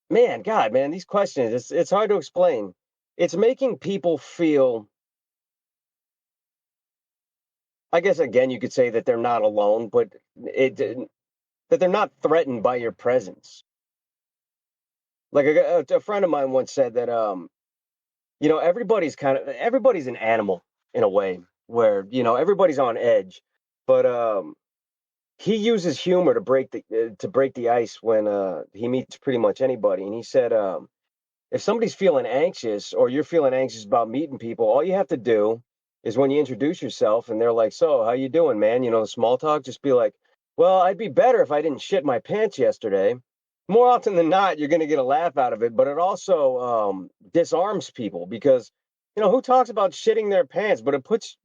man, God, man, these questions, it's hard to explain. It's making people feel, I guess again you could say that they're not alone, but it that they're not threatened by your presence. Like a friend of mine once said that everybody's an animal in a way where everybody's on edge, but he uses humor to break the ice when he meets pretty much anybody. And he said, if somebody's feeling anxious or you're feeling anxious about meeting people, all you have to do is when you introduce yourself and they're like, "So, how you doing, man?" Small talk. Just be like, "Well, I'd be better if I didn't shit my pants yesterday." More often than not, you're going to get a laugh out of it, but it also disarms people because who talks about shitting their pants? But it puts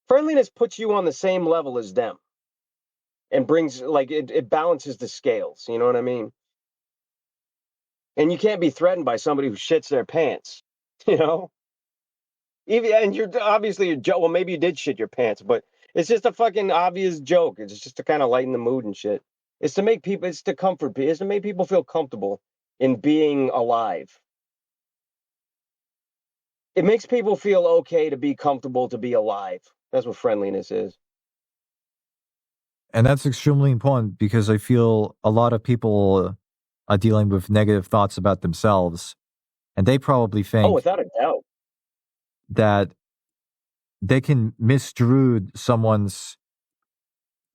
friendliness puts you on the same level as them and brings like it balances the scales. You know what I mean? And you can't be threatened by somebody who shits their pants. You know, even and you're obviously a joke. Well, maybe you did shit your pants, but it's just a fucking obvious joke. It's just to kind of lighten the mood and shit. It's to make people. It's to comfort people. It's to make people feel comfortable in being alive. It makes people feel okay to be comfortable to be alive. That's what friendliness is. And that's extremely important because I feel a lot of people are dealing with negative thoughts about themselves. And they probably Oh, think without a doubt. that they can misdrew someone's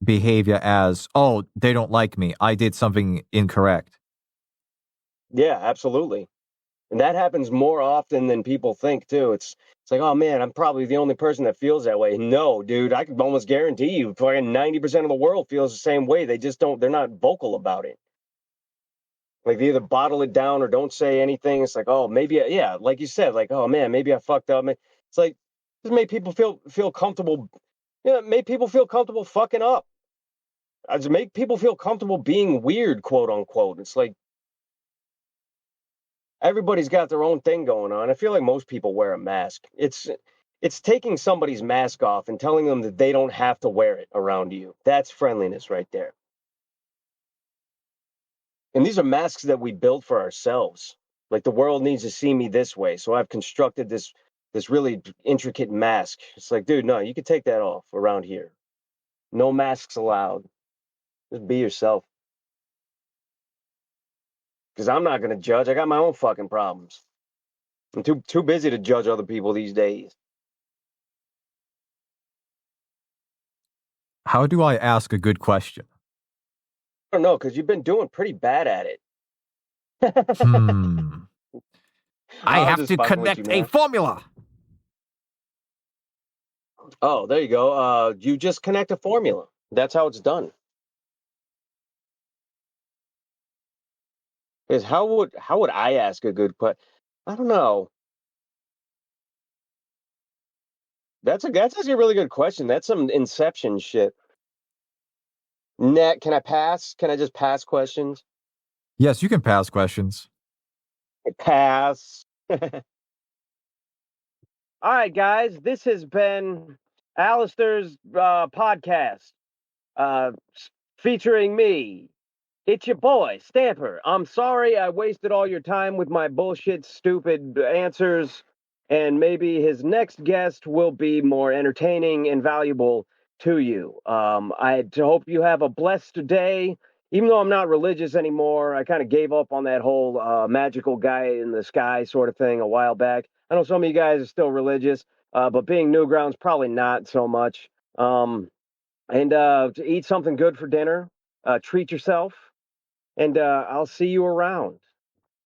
behavior as, oh, they don't like me. I did something incorrect. Yeah, absolutely. And that happens more often than people think too. It's like, oh man, I'm probably the only person that feels that way. No, dude, I can almost guarantee you, fucking 90% of the world feels the same way. They just don't. They're not vocal about it. Like they either bottle it down or don't say anything. It's like, oh, maybe, yeah, like you said, like, oh man, maybe I fucked up. It's like just make people feel comfortable. Yeah, make people feel comfortable fucking up. I just make people feel comfortable being weird, quote unquote. It's like everybody's got their own thing going on. I feel like most people wear a mask. It's taking somebody's mask off and telling them that they don't have to wear it around you. That's friendliness right there. And these are masks that we built for ourselves. Like the world needs to see me this way, so I've constructed this really intricate mask. It's like, dude, no, you can take that off around here. No masks allowed. Just be yourself. Because I'm not gonna judge. I got my own fucking problems. I'm too busy to judge other people these days. How do I ask a good question? I don't know, because you've been doing pretty bad at it. Hmm. I I'm have just to fucking with you, connect a man. formula. Oh, there you go. You just connect a formula. That's how it's done. Is how would I ask a good question? I don't know. That's actually a really good question. That's some Inception shit. Net, can I pass? Can I just pass questions? Yes, you can pass questions. Pass. All right, guys. This has been Alistair's podcast, uh, featuring me. It's your boy, Stamper. I'm sorry I wasted all your time with my bullshit, stupid answers, and maybe his next guest will be more entertaining and valuable to you. I hope you have a blessed day. Even though I'm not religious anymore, I kind of gave up on that whole magical guy in the sky sort of thing a while back. I know some of you guys are still religious, but being newgrounds, probably not so much. And to eat something good for dinner, treat yourself, and I'll see you around.